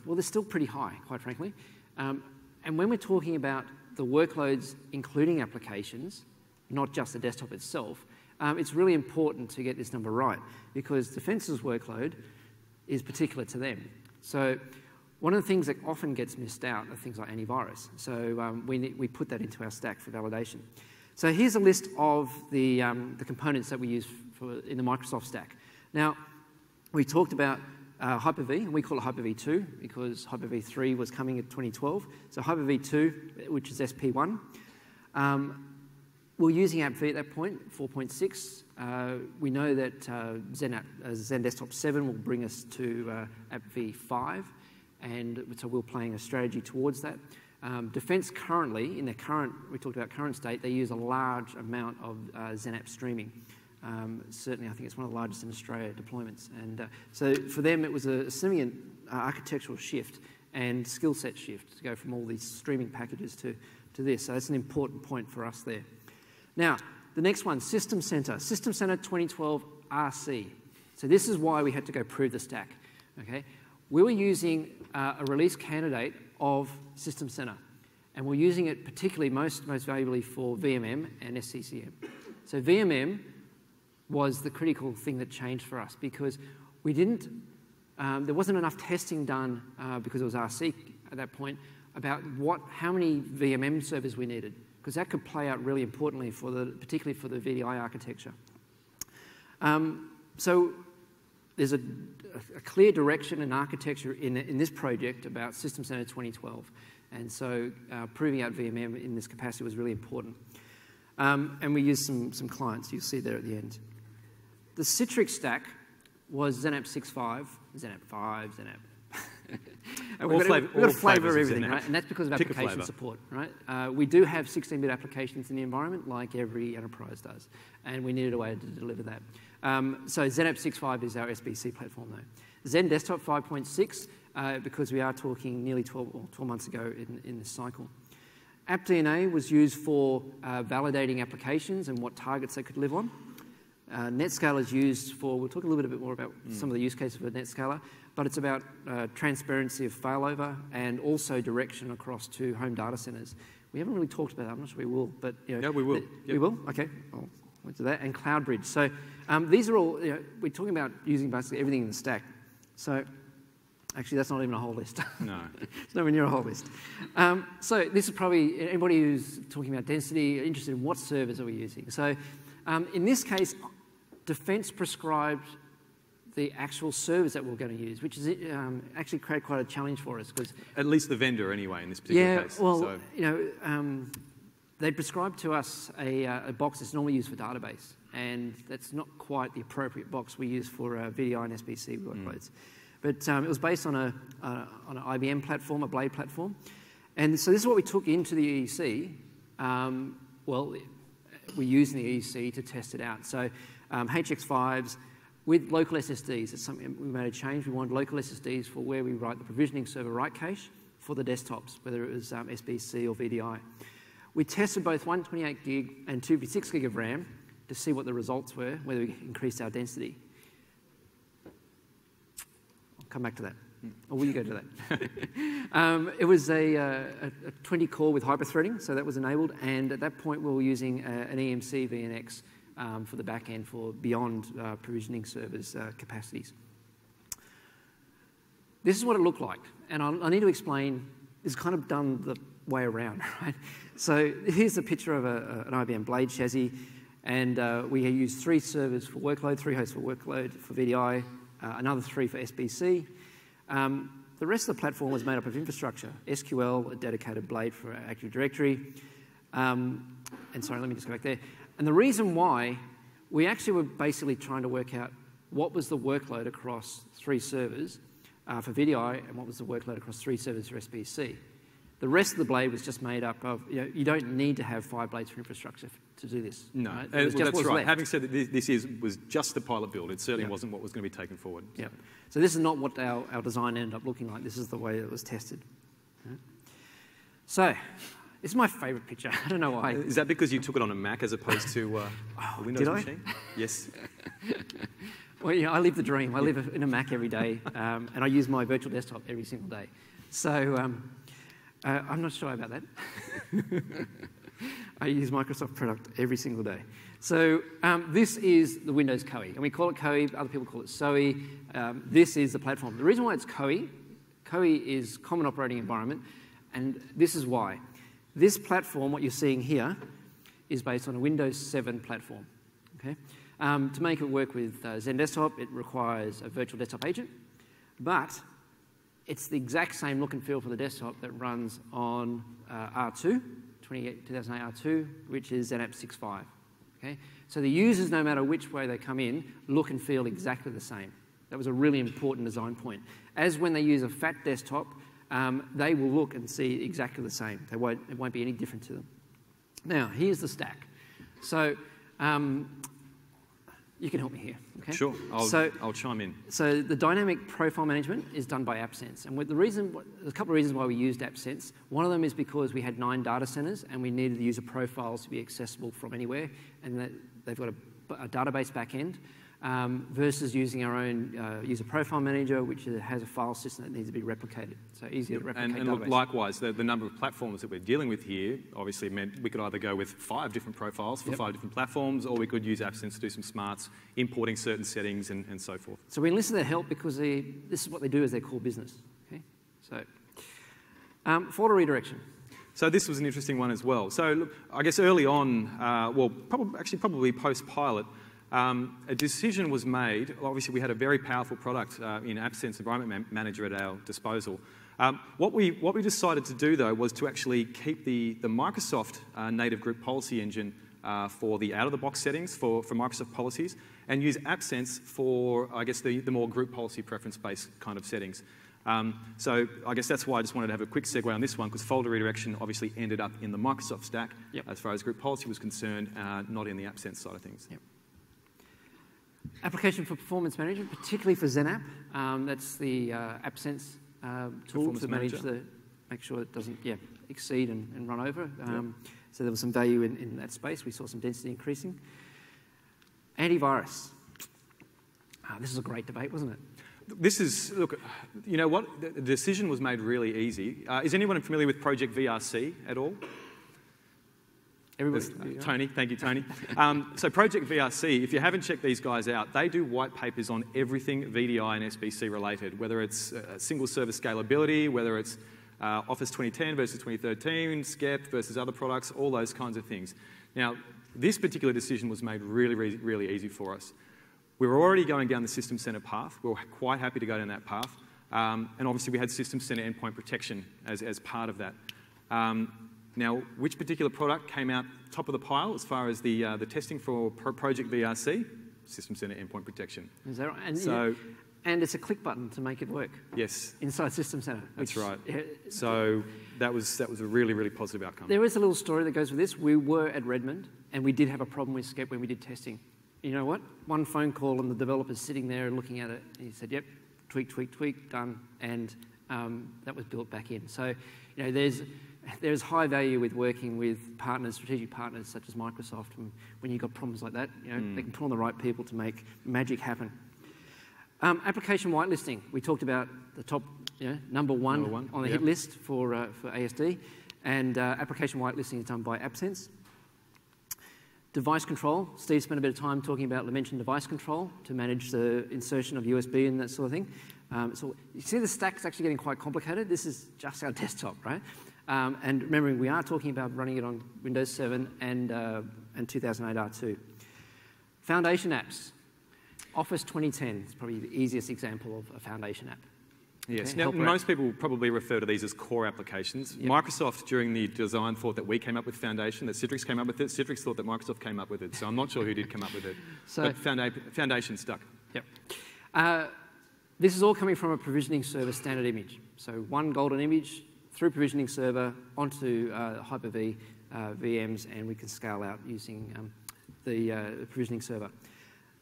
Speaker 1: well, they're still pretty high, quite frankly. And when we're talking about the workloads, including applications, not just the desktop itself, it's really important to get this number right, because Defence's workload is particular to them. So one of the things that often gets missed out are things like antivirus. So we put that into our stack for validation. So here's a list of the components that we use in the Microsoft stack. Now, we talked about Hyper-V, and we call it Hyper-V 2 because Hyper-V 3 was coming in 2012. So Hyper-V 2, which is SP1. We're using app-V at that point, 4.6. We know that Zen Desktop 7 will bring us to app-V 5, and so we're playing a strategy towards that. Defence currently, in their current, we talked about current state, they use a large amount of Zen app streaming. Certainly, I think it's one of the largest in Australia deployments. And so for them, it was a significant architectural shift and skill set shift to go from all these streaming packages to this. So that's an important point for us there. Now, the next one, System Center. System Center 2012 RC. So this is why we had to go prove the stack. Okay, we were using a release candidate of System Center, and we're using it particularly most valuably for VMM and SCCM. So VMM was the critical thing that changed for us because we didn't, there wasn't enough testing done because it was RC at that point about how many VMM servers we needed, because that could play out really importantly particularly for the VDI architecture. So there's a clear direction and architecture in this project about System Center 2012, and so proving out VMM in this capacity was really important. And we used some clients, you'll see there at the end. The Citrix stack was XenApp 6.5, XenApp 5, XenApp. And we've got to flavour everything, right? And that's because of application support, right? We do have 16-bit applications in the environment, like every enterprise does, and we needed a way to deliver that. So XenApp 6.5 is our SBC platform, though. Zen Desktop 5.6, because we are talking nearly 12 months ago in this cycle. AppDNA was used for validating applications and what targets they could live on. NetScaler is used for, we'll talk a little bit more about some of the use cases for NetScaler, but it's about transparency of failover and also direction across to home data centers. We haven't really talked about that. I'm not sure we will, but you know,
Speaker 2: yeah, we will.
Speaker 1: We will. Okay, I'll wait to that. And CloudBridge. So these are all. You know, we're talking about using basically everything in the stack. So actually, that's not even a whole list.
Speaker 2: No,
Speaker 1: it's nowhere near a whole list. So this is probably anybody who's talking about density, interested in what servers are we using. So in this case, Defence prescribed the actual servers that we're going to use, which is actually create quite a challenge for us because
Speaker 2: at least the vendor anyway in this particular case.
Speaker 1: Yeah, well, you know, they prescribed to us a box that's normally used for database, and that's not quite the appropriate box we use for VDI and SBC workloads. But it was based on an IBM platform, a Blade platform, and so this is what we took into the EEC. Well, we're using the EEC to test it out. So HX5s with local SSDs. It's something we made a change. We wanted local SSDs for where we write the provisioning server write cache for the desktops, whether it was SBC or VDI. We tested both 128 gig and 256 gig of RAM to see what the results were, whether we increased our density. I'll come back to that. Or will you go to that? It was a 20 core with hyperthreading, so that was enabled. And at that point, we were using an EMC VNX for the back end for beyond provisioning servers capacities. This is what it looked like. And I need to explain, it's kind of done the way around, right? So here's a picture of an IBM Blade chassis. And we used 3 servers for workload, 3 hosts for workload for VDI, another 3 for SBC. The rest of the platform was made up of infrastructure, SQL, a dedicated Blade for Active Directory. And sorry, let me just go back there. And the reason why, we actually were basically trying to work out what was the workload across 3 servers for VDI and what was the workload across 3 servers for SBC. The rest of the Blade was just made up of, you know, you don't need to have 5 blades for infrastructure to do this.
Speaker 2: No,
Speaker 1: right?
Speaker 2: well, that's right.
Speaker 1: Left.
Speaker 2: Having said that this was just the pilot build. It certainly wasn't what was going to be taken forward.
Speaker 1: So. Yeah. So this is not what our design ended up looking like. This is the way it was tested. Right? So this is my favourite picture. I don't know why.
Speaker 2: Is that because you took it on a Mac as opposed to a Windows machine? Yes.
Speaker 1: Well, yeah, I live the dream. I live in a Mac every day, and I use my virtual desktop every single day. So I'm not sure about that. I use Microsoft product every single day. So this is the Windows COE, and we call it COE. Other people call it SOE. This is the platform. The reason why it's COE is Common Operating Environment, and this is why. This platform, what you're seeing here, is based on a Windows 7 platform. Okay? To make it work with Zen Desktop, it requires a virtual desktop agent. but it's the exact same look and feel for the desktop that runs on R2, 2008 R2, which is ZenApp 6.5. Okay? So the users, no matter which way they come in, look and feel exactly the same. That was a really important design point. As when they use a fat desktop, they will look and see exactly the same. It won't be any different to them. Now, here's the stack. So you can help me here. Okay?
Speaker 2: Sure, I'll chime in.
Speaker 1: So the dynamic profile management is done by AppSense. And there's a couple of reasons why we used AppSense. One of them is because we had 9 data centers and we needed the user profiles to be accessible from anywhere. And they've got a database backend. Versus using our own user profile manager, which has a file system that needs to be replicated. So easier to replicate.
Speaker 2: And look, likewise, the number of platforms that we're dealing with here obviously meant we could either go with 5 different profiles for 5 different platforms, or we could use AppSense to do some smarts, importing certain settings and so forth.
Speaker 1: So we enlisted their help because this is what they do as their core business. Okay? So folder redirection.
Speaker 2: So this was an interesting one as well. So look, I guess early on, probably post-pilot, a decision was made. Obviously, we had a very powerful product in AppSense Environment Manager at our disposal. What we decided to do, though, was to actually keep the Microsoft native group policy engine for the out-of-the-box settings for Microsoft policies, and use AppSense for, I guess, the more group policy preference-based kind of settings. So I guess that's why I just wanted to have a quick segue on this one, because folder redirection obviously ended up in the Microsoft stack as far as group policy was concerned, not in the AppSense side of things.
Speaker 1: Yep. Application for performance management, particularly for ZenApp. That's the AppSense tool to make sure it doesn't exceed and run over. So there was some value in that space. We saw some density increasing. Antivirus. This is a great debate, wasn't it?
Speaker 2: This is, look, you know what? The decision was made really easy. Is anyone familiar with Project VRC at all? Tony, thank you, Tony. So Project VRC, if you haven't checked these guys out, they do white papers on everything VDI and SBC related, whether it's single server scalability, whether it's Office 2010 versus 2013, SCEP versus other products, all those kinds of things. Now, this particular decision was made really, really, really easy for us. We were already going down the System Center path. We were quite happy to go down that path. And obviously, we had System Center endpoint protection as part of that. Now, which particular product came out top of the pile as far as the testing for Project VRC? System Center endpoint protection.
Speaker 1: Is that right? And it's a click button to make it work.
Speaker 2: Yes.
Speaker 1: Inside System Center.
Speaker 2: That's right. So that was a really, really positive outcome.
Speaker 1: There is a little story that goes with this. We were at Redmond, and we did have a problem with SCEP when we did testing. You know what? One phone call, and the developer's sitting there and looking at it, and he said, yep, tweak, tweak, tweak, done, and that was built back in. So, you know, there's high value with working with partners, strategic partners such as Microsoft. And when you've got problems like that, you know, they can pull on the right people to make magic happen. Application whitelisting. We talked about the top, number one on the hit list for ASD, and application whitelisting is done by AppSense. Device control. Steve spent a bit of time talking about mentioned device control to manage the insertion of USB and that sort of thing. So you see the stack's actually getting quite complicated. This is just our desktop, right? And remembering, we are talking about running it on Windows 7 and 2008 R2. Foundation apps. Office 2010 is probably the easiest example of a foundation app.
Speaker 2: Yes.
Speaker 1: Okay,
Speaker 2: now, most people probably refer to these as core applications. Yep. Microsoft, during the design, thought that we came up with Foundation, that Citrix came up with it. Citrix thought that Microsoft came up with it. So I'm not sure who did come up with it. But Foundation stuck.
Speaker 1: Yep. This is all coming from a provisioning server standard image. So one golden image through provisioning server onto Hyper-V VMs, and we can scale out using the provisioning server.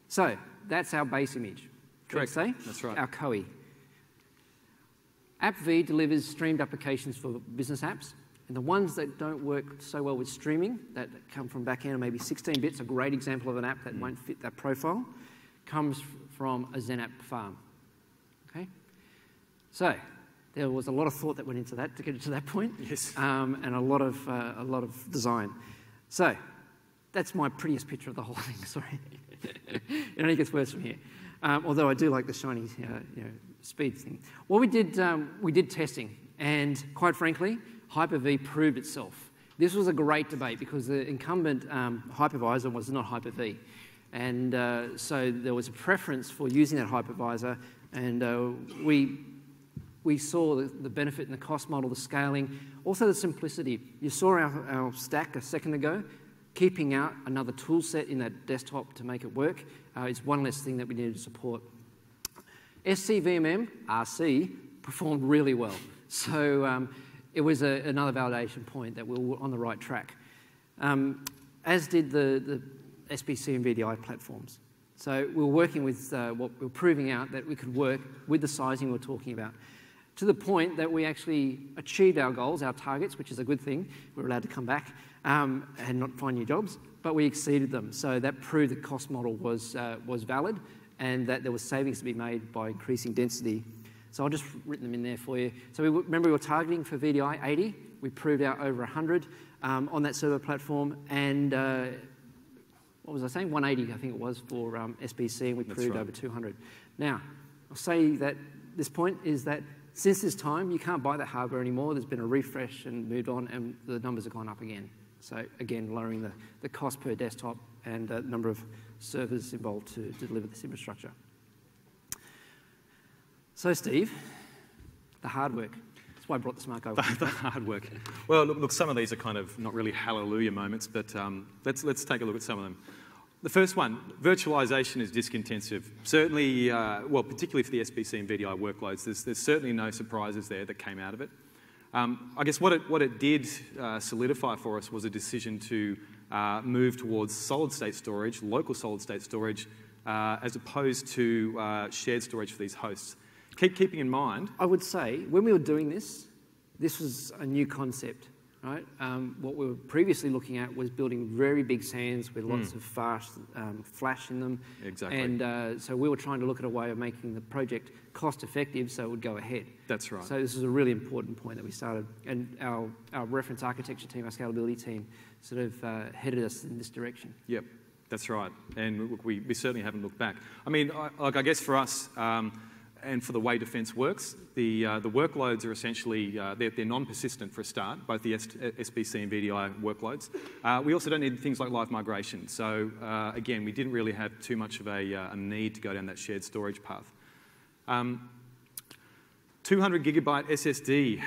Speaker 1: So that's our base image.
Speaker 2: Correct.
Speaker 1: Say?
Speaker 2: That's right.
Speaker 1: Our COE. AppV delivers streamed applications for business apps, and the ones that don't work so well with streaming, that come from backend, or maybe 16 bits, a great example of an app that won't fit that profile, comes from a ZenApp farm. Okay? So there was a lot of thought that went into that to get it to that point.
Speaker 2: Yes.
Speaker 1: And a lot of design. So that's my prettiest picture of the whole thing. Sorry, it only gets worse from here. Although I do like the shiny, speed thing. Well, we did testing, and quite frankly, Hyper-V proved itself. This was a great debate because the incumbent hypervisor was not Hyper-V. And so there was a preference for using that hypervisor, and we saw the benefit in the cost model, the scaling, also the simplicity. You saw our stack a second ago. Keeping out another tool set in that desktop to make it work is one less thing that we needed to support. SCVMM, RC, performed really well. So it was another validation point that we were on the right track, as did the SBC and VDI platforms. So we were working with what we were proving out that we could work with the sizing we were talking about, to the point that we actually achieved our goals, our targets, which is a good thing. We were allowed to come back and not find new jobs, but we exceeded them. So that proved the cost model was valid and that there was savings to be made by increasing density. So I've just written them in there for you. So remember we were targeting for VDI 80. We proved out over 100 on that server platform, and what was I saying? 180, I think it was, for SBC, and we proved over 200. Now, I'll say that this point is that since this time, you can't buy that hardware anymore. There's been a refresh and moved on, and the numbers have gone up again. So again, lowering the cost per desktop and the number of servers involved to deliver this infrastructure. So Steve, the hard work. That's why I brought the smart over.
Speaker 2: The hard work. Well, look, some of these are kind of not really hallelujah moments, but let's take a look at some of them. The first one, virtualization is disk intensive. Certainly, well, particularly for the SBC and VDI workloads, there's certainly no surprises there that came out of it. I guess what it did solidify for us was a decision to move towards solid-state storage, local solid-state storage, as opposed to shared storage for these hosts. Keeping in mind...
Speaker 1: I would say, when we were doing this, this was a new concept, right? What we were previously looking at was building very big SANs with lots of fast flash in them.
Speaker 2: Exactly.
Speaker 1: And so we were trying to look at a way of making the project cost-effective so it would go ahead.
Speaker 2: That's right.
Speaker 1: So this is a really important point that we started. And our reference architecture team, our scalability team, sort of headed us in this direction. Yep,
Speaker 2: that's right. And look, we certainly haven't looked back. I mean, I guess for us... and for the way defence works, the workloads are essentially, they're non-persistent for a start, both the SBC and VDI workloads. We also don't need things like live migration. So again, we didn't really have too much of a need to go down that shared storage path. 200 gigabyte SSD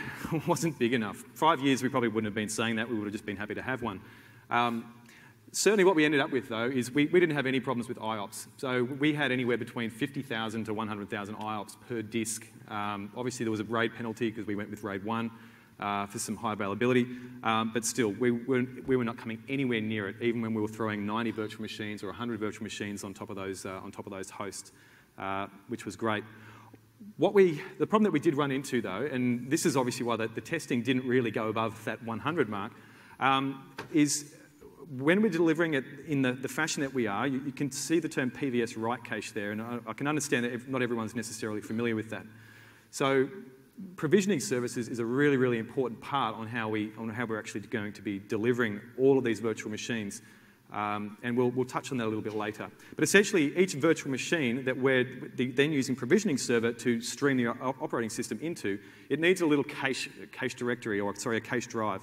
Speaker 2: wasn't big enough. 5 years we probably wouldn't have been saying that, we would have just been happy to have one. Certainly what we ended up with, though, is we didn't have any problems with IOPS. So we had anywhere between 50,000 to 100,000 IOPS per disk. Obviously, there was a RAID penalty because we went with RAID 1 for some high availability. But still, we were not coming anywhere near it, even when we were throwing 90 virtual machines or 100 virtual machines on top of those hosts, which was great. The problem that we did run into, though, and this is obviously why the testing didn't really go above that 100 mark, is when we're delivering it in the fashion that we are, you can see the term PVS write cache there, and I can understand that not everyone's necessarily familiar with that. So provisioning services is a really, really important part on how we're actually going to be delivering all of these virtual machines, and we'll touch on that a little bit later. But essentially, each virtual machine that we're then using provisioning server to stream the operating system into, it needs a little cache directory, or sorry, a cache drive.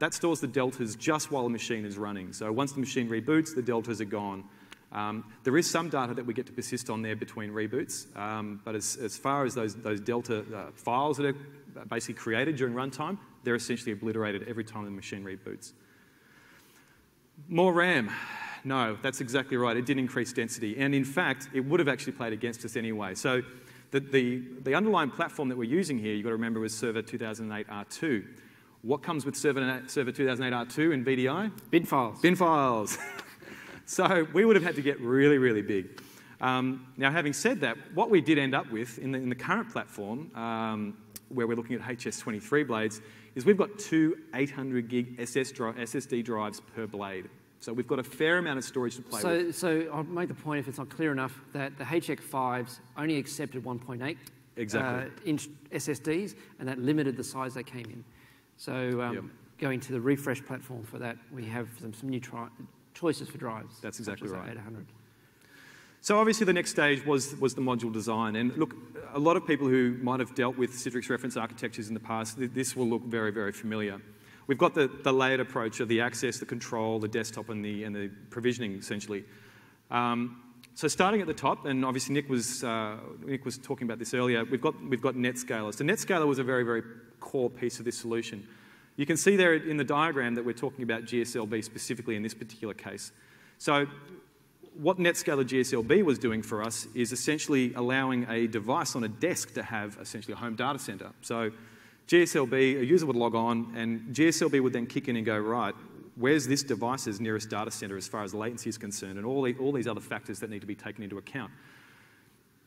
Speaker 2: That stores the deltas just while the machine is running. So once the machine reboots, the deltas are gone. There is some data that we get to persist on there between reboots, but as far as those delta files that are basically created during runtime, they're essentially obliterated every time the machine reboots. More RAM. No, that's exactly right. It did increase density. And in fact, it would have actually played against us anyway. So the underlying platform that we're using here, you've got to remember, was Server 2008 R2. What comes with Server 2008 R2 and VDI?
Speaker 1: Bin files.
Speaker 2: Bin files. So we would have had to get really, really big. Now, having said that, what we did end up with in the current platform, where we're looking at HS23 blades, is we've got two 800 gig SSD drives per blade. So we've got a fair amount of storage to play with.
Speaker 1: So I'll make the point, if it's not clear enough, that the HX5s only accepted 1.8 inch SSDs, and that limited the size they came in. So going to the refresh platform for that, we have some new choices for drives.
Speaker 2: That's exactly right.
Speaker 1: 800.
Speaker 2: So obviously the next stage was the module design. And look, a lot of people who might have dealt with Citrix reference architectures in the past, this will look very, very familiar. We've got the layered approach of the access, the control, the desktop, and the provisioning, essentially. So starting at the top, and obviously Nick was talking about this earlier, we've got NetScaler. So NetScaler was a very, very core piece of this solution. You can see there in the diagram that we're talking about GSLB specifically in this particular case. So what NetScaler GSLB was doing for us is essentially allowing a device on a desk to have essentially a home data center. So GSLB, a user would log on, and GSLB would then kick in and go, right, where's this device's nearest data center as far as latency is concerned, and all these other factors that need to be taken into account.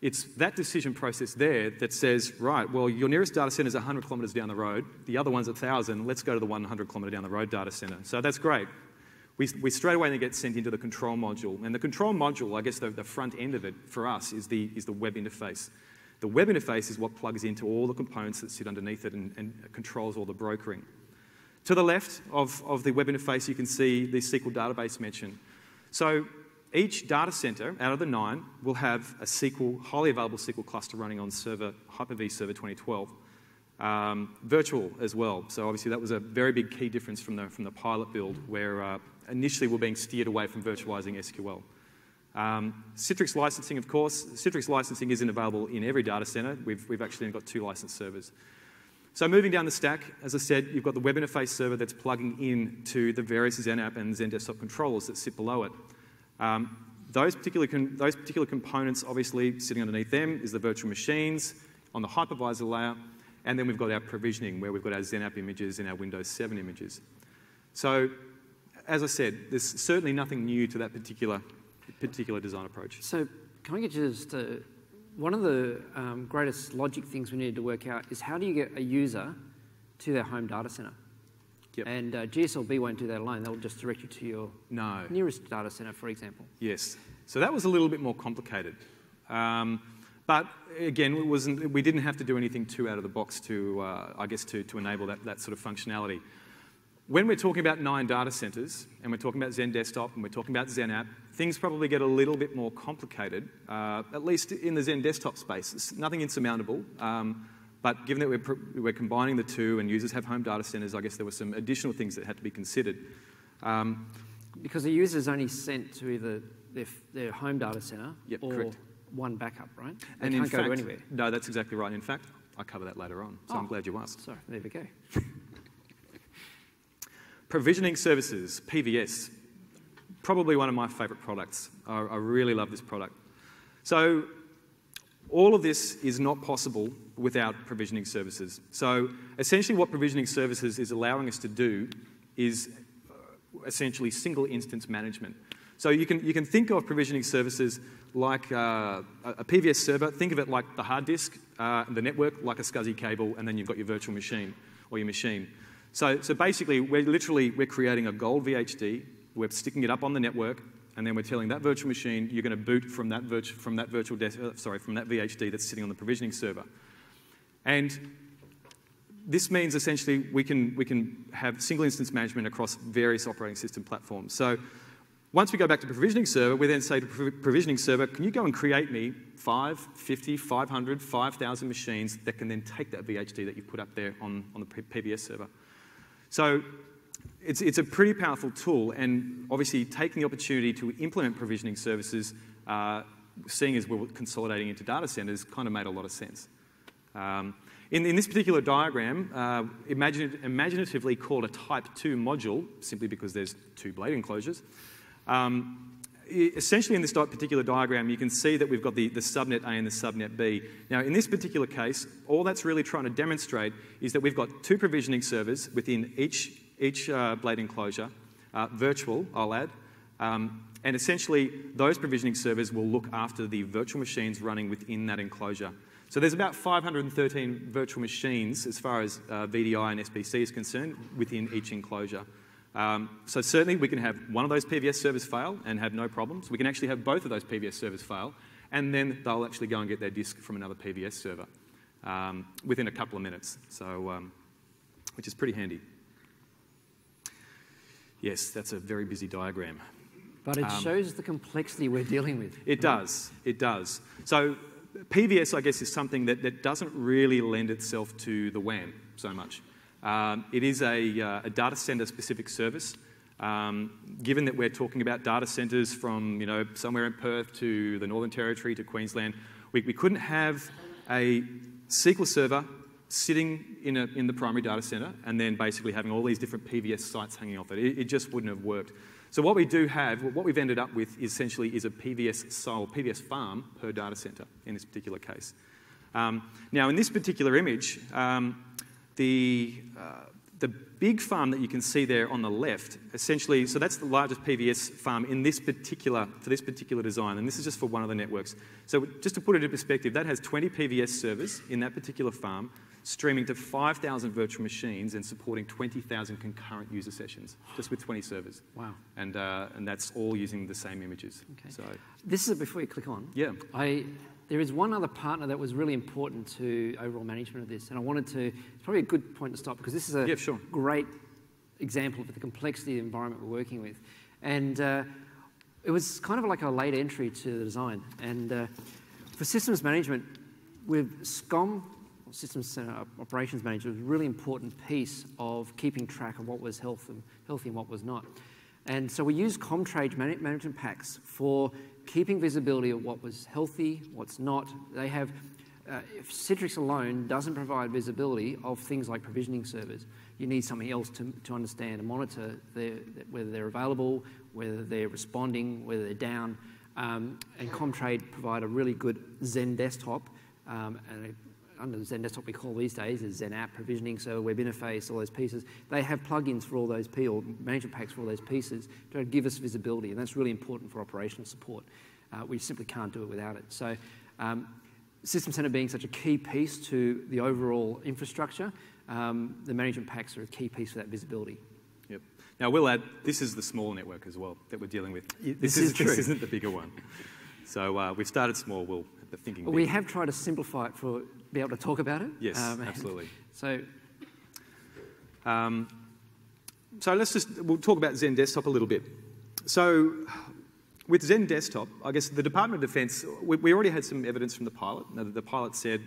Speaker 2: It's that decision process there that says, right, well, your nearest data center is 100 kilometers down the road, the other one's 1,000, let's go to the 100 kilometer down the road data center. So that's great. We straight away then get sent into the control module. And the control module, I guess the front end of it for us is the web interface. The web interface is what plugs into all the components that sit underneath it and controls all the brokering. To the left of the web interface, you can see the SQL database mentioned. So each data center out of the 9 will have a highly available SQL cluster running on Hyper-V Server 2012. Virtual as well. So obviously that was a very big key difference from the pilot build where initially we're being steered away from virtualizing SQL. Citrix licensing, of course. Citrix licensing isn't available in every data center. We've actually got 2 licensed servers. So moving down the stack, as I said, you've got the web interface server that's plugging in to the various XenApp and XenDesktop controllers that sit below it. Those particular components, obviously, sitting underneath them is the virtual machines on the hypervisor layer, and then we've got our provisioning where we've got our XenApp images and our Windows 7 images. So, as I said, there's certainly nothing new to that particular design approach.
Speaker 1: So, can I get you just one of the greatest logic things we needed to work out is how do you get a user to their home data center?
Speaker 2: Yep.
Speaker 1: And GSLB won't do that alone. They'll just direct you to your nearest data center, for example.
Speaker 2: Yes. So that was a little bit more complicated. But again, we didn't have to do anything too out of the box to, I guess, to enable that sort of functionality. When we're talking about 9 data centers, and we're talking about XenDesktop, and we're talking about XenApp, things probably get a little bit more complicated, at least in the XenDesktop space. It's nothing insurmountable. But given that we're combining the 2 and users have home data centers, I guess there were some additional things that had to be considered.
Speaker 1: Because the user's only sent to either their home data center or
Speaker 2: correct.
Speaker 1: One backup, right? They
Speaker 2: And
Speaker 1: can't
Speaker 2: in
Speaker 1: go
Speaker 2: fact,
Speaker 1: to anywhere.
Speaker 2: No, that's exactly right. In fact, I cover that later on, so I'm glad you asked.
Speaker 1: Sorry, there we go.
Speaker 2: Provisioning services, PVS, probably one of my favorite products. I really love this product. So all of this is not possible without provisioning services. So essentially what provisioning services is allowing us to do is essentially single instance management. So you can think of provisioning services like a PVS server. Think of it like the hard disk, the network like a SCSI cable, and then you've got your virtual machine or your machine. So basically, we're creating a gold VHD. We're sticking it up on the network, and then we're telling that virtual machine you're going to boot from that VHD that's sitting on the provisioning server. And this means essentially we can have single instance management across various operating system platforms. So once we go back to provisioning server, we then say to provisioning server, can you go and create me 5, 50, 500, 5,000 machines that can then take that VHD that you put up there on the PVS server. So it's a pretty powerful tool, and obviously taking the opportunity to implement provisioning services, seeing as we're consolidating into data centers, kind of made a lot of sense. In this particular diagram, imaginatively called a Type 2 module, simply because there's 2 blade enclosures. Essentially in this particular diagram, you can see that we've got the subnet A and the subnet B. Now, in this particular case, all that's really trying to demonstrate is that we've got 2 provisioning servers within each blade enclosure, virtual, I'll add, and essentially those provisioning servers will look after the virtual machines running within that enclosure. So there's about 513 virtual machines as far as VDI and SBC is concerned within each enclosure. So certainly we can have one of those PVS servers fail and have no problems. We can actually have both of those PVS servers fail, and then they'll actually go and get their disk from another PVS server within a couple of minutes, so, which is pretty handy. Yes, that's a very busy diagram.
Speaker 1: But it shows the complexity we're dealing with.
Speaker 2: It does, it does. So PVS, I guess, is something that doesn't really lend itself to the WAN so much. It is a data center specific service. Given that we're talking about data centres from somewhere in Perth to the Northern Territory to Queensland, we couldn't have a SQL server sitting in the primary data centre and then basically having all these different PVS sites hanging off it. It just wouldn't have worked. So what we do have, what we've ended up with essentially is a PVS farm per data centre in this particular case. Now in this particular image, the big farm that you can see there on the left, essentially, so that's the largest PVS farm for this particular design, and this is just for one of the networks. So just to put it in perspective, that has 20 PVS servers in that particular farm, streaming to 5,000 virtual machines and supporting 20,000 concurrent user sessions, just with 20 servers.
Speaker 1: Wow.
Speaker 2: And that's all using the same images.
Speaker 1: Okay.
Speaker 2: So,
Speaker 1: this is before you click on.
Speaker 2: Yeah.
Speaker 1: There is one other partner that was really important to overall management of this, and I wanted to, it's probably a good point to stop because this is a great example of the complexity of the environment we're working with. And it was kind of like a late entry to the design. And for systems management, with SCOM, Systems Center Operations Manager, was a really important piece of keeping track of what was healthy and what was not. And so we use Comtrade management packs for keeping visibility of what was healthy, what's not. They have, Citrix alone doesn't provide visibility of things like provisioning servers. You need something else to understand and monitor whether they're available, whether they're responding, whether they're down. And Comtrade provide a really good Zen desktop. Under the Zen desktop we call these days is Zen app, provisioning server, web interface, all those pieces. They have plugins for all those or management packs for all those pieces to give us visibility, and that's really important for operational support. We simply can't do it without it. So System Center being such a key piece to the overall infrastructure, the management packs are a key piece for that visibility.
Speaker 2: Yep. Now we'll add, this is the small network as well that we're dealing with.
Speaker 1: This is true.
Speaker 2: This isn't the bigger one. So we've started small, we'll have the thinking big.
Speaker 1: We have tried to simplify it for be able to talk about it.
Speaker 2: Yes, absolutely.
Speaker 1: So
Speaker 2: we'll talk about Zen Desktop a little bit. So with Zen Desktop, I guess the Department of Defence, we already had some evidence from the pilot. The pilot said,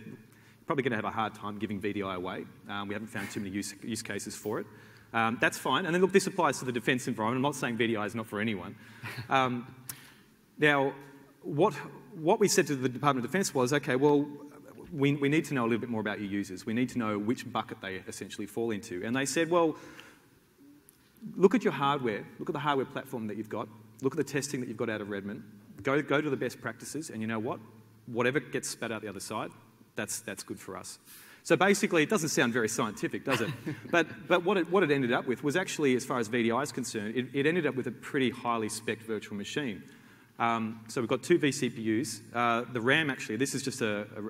Speaker 2: probably going to have a hard time giving VDI away. We haven't found too many use cases for it. That's fine. And then look, this applies to the defence environment. I'm not saying VDI is not for anyone. Now, what we said to the Department of Defence was, okay, well, we need to know a little bit more about your users. We need to know which bucket they essentially fall into. And they said, well, look at your hardware. Look at the hardware platform that you've got. Look at the testing that you've got out of Redmond. Go to the best practices, and you know what? Whatever gets spat out the other side, that's good for us. So basically, it doesn't sound very scientific, does it? but what it ended up with was actually, as far as VDI is concerned, it ended up with a pretty highly spec'd virtual machine. So we've got 2 vCPUs. The RAM actually, this is just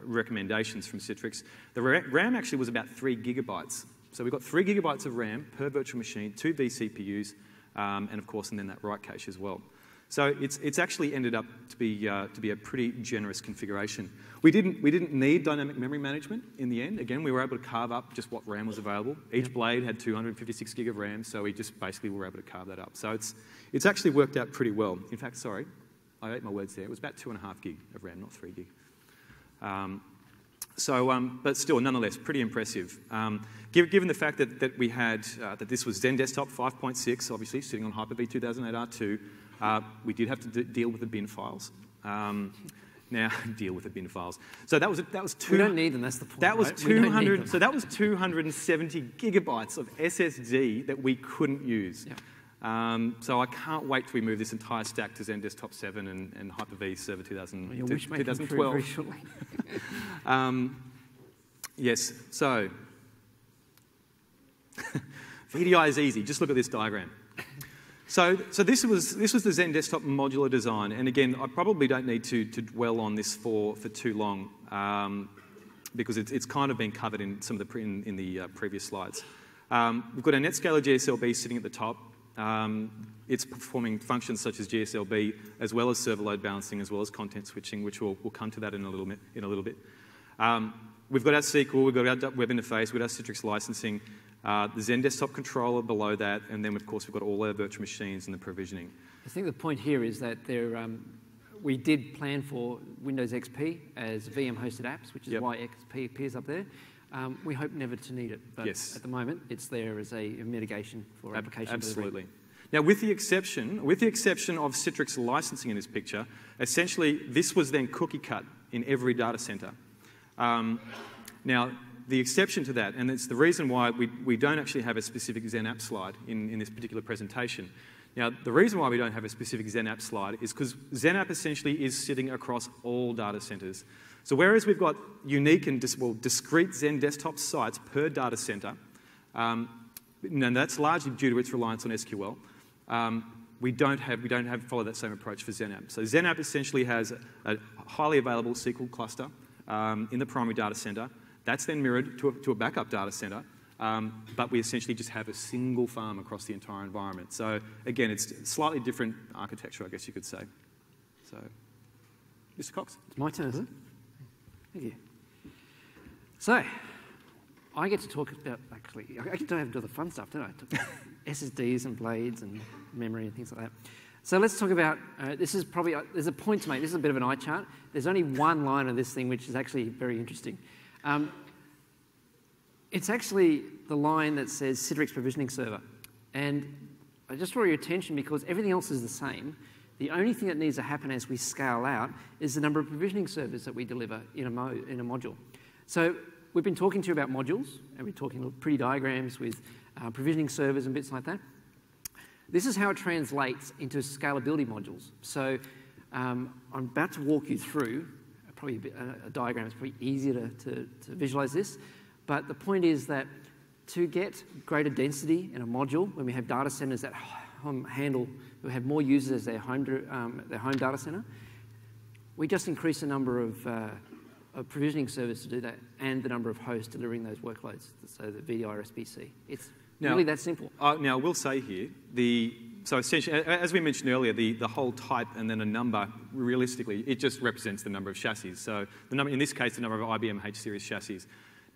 Speaker 2: recommendations from Citrix. The RAM actually was about 3 gigabytes. So we've got 3 gigabytes of RAM per virtual machine, 2 vCPUs, and of course, and then that write cache as well. So it's actually ended up to be a pretty generous configuration. We didn't need dynamic memory management in the end. Again, we were able to carve up just what RAM was available. Each blade had 256 gig of RAM, so we just basically were able to carve that up. So it's actually worked out pretty well. In fact, sorry, I ate my words there. It was about 2.5 gig of RAM, not 3 gig. But still, nonetheless, pretty impressive. Given the fact that we had, that this was Zen Desktop 5.6, obviously, sitting on Hyper-V 2008 R2, we did have to deal with the bin files. Now, deal with the bin files. So that was two.
Speaker 1: We don't need them. That's the point.
Speaker 2: That was
Speaker 1: right?
Speaker 2: 200. So that was 270 gigabytes of SSD that we couldn't use.
Speaker 1: Yep.
Speaker 2: So I can't wait till we move this entire stack to Zen Desktop 7 and Hyper-V Server 2012.
Speaker 1: Very shortly.
Speaker 2: Yes. So VDI is easy. Just look at this diagram. So this was the Zen Desktop modular design, and again, I probably don't need to dwell on this for too long because it's kind of been covered in some of the previous slides. We've got our NetScaler GSLB sitting at the top. It's performing functions such as GSLB, as well as server load balancing, as well as content switching, which we'll come to that in a little bit. We've got our SQL, we've got our web interface, we've got our Citrix licensing, the Zen Desktop controller below that, and then of course we've got all our virtual machines and the provisioning.
Speaker 1: I think the point here is that we did plan for Windows XP as VM-hosted apps, which is why XP appears up there. We hope never to need it, but at the moment it's there as a mitigation for application.
Speaker 2: Absolutely. Now, with the exception of Citrix licensing in this picture, essentially this was then cookie cut in every data center. Now, the exception to that, and it's the reason why we don't actually have a specific XenApp slide in this particular presentation. Now, the reason why we don't have a specific XenApp slide is because XenApp essentially is sitting across all data centers. So whereas we've got unique and discrete Xen desktop sites per data center, and that's largely due to its reliance on SQL, we don't follow that same approach for XenApp. So XenApp essentially has a highly available SQL cluster in the primary data center. That's then mirrored to a backup data center, but we essentially just have a single farm across the entire environment. So again, it's slightly different architecture, I guess you could say. So, Mr. Cox.
Speaker 1: It's my turn, is it? Thank you. So, I get to talk about, actually, I get to have to do the fun stuff, don't I? Talk about SSDs and blades and memory and things like that. So let's talk about, this is probably, there's a point to make. This is a bit of an eye chart. There's only one line of this thing which is actually very interesting. It's actually the line that says Citrix Provisioning Server. And I just draw your attention because everything else is the same. The only thing that needs to happen as we scale out is the number of provisioning servers that we deliver in a module. So we've been talking to you about modules, and we're talking pretty diagrams with provisioning servers and bits like that. This is how it translates into scalability modules. So I'm about to walk you through probably a diagram. It's probably easier to visualize this. But the point is that to get greater density in a module, when we have data centers that who have more users as their home data center, we just increase the number of provisioning servers to do that and the number of hosts delivering those workloads, so the VDI or SBC. It's really that simple. Now,
Speaker 2: I will say here, so essentially, as we mentioned earlier, the whole type and then a number, realistically, it just represents the number of chassis. So the number, in this case, the number of IBM H-series chassis.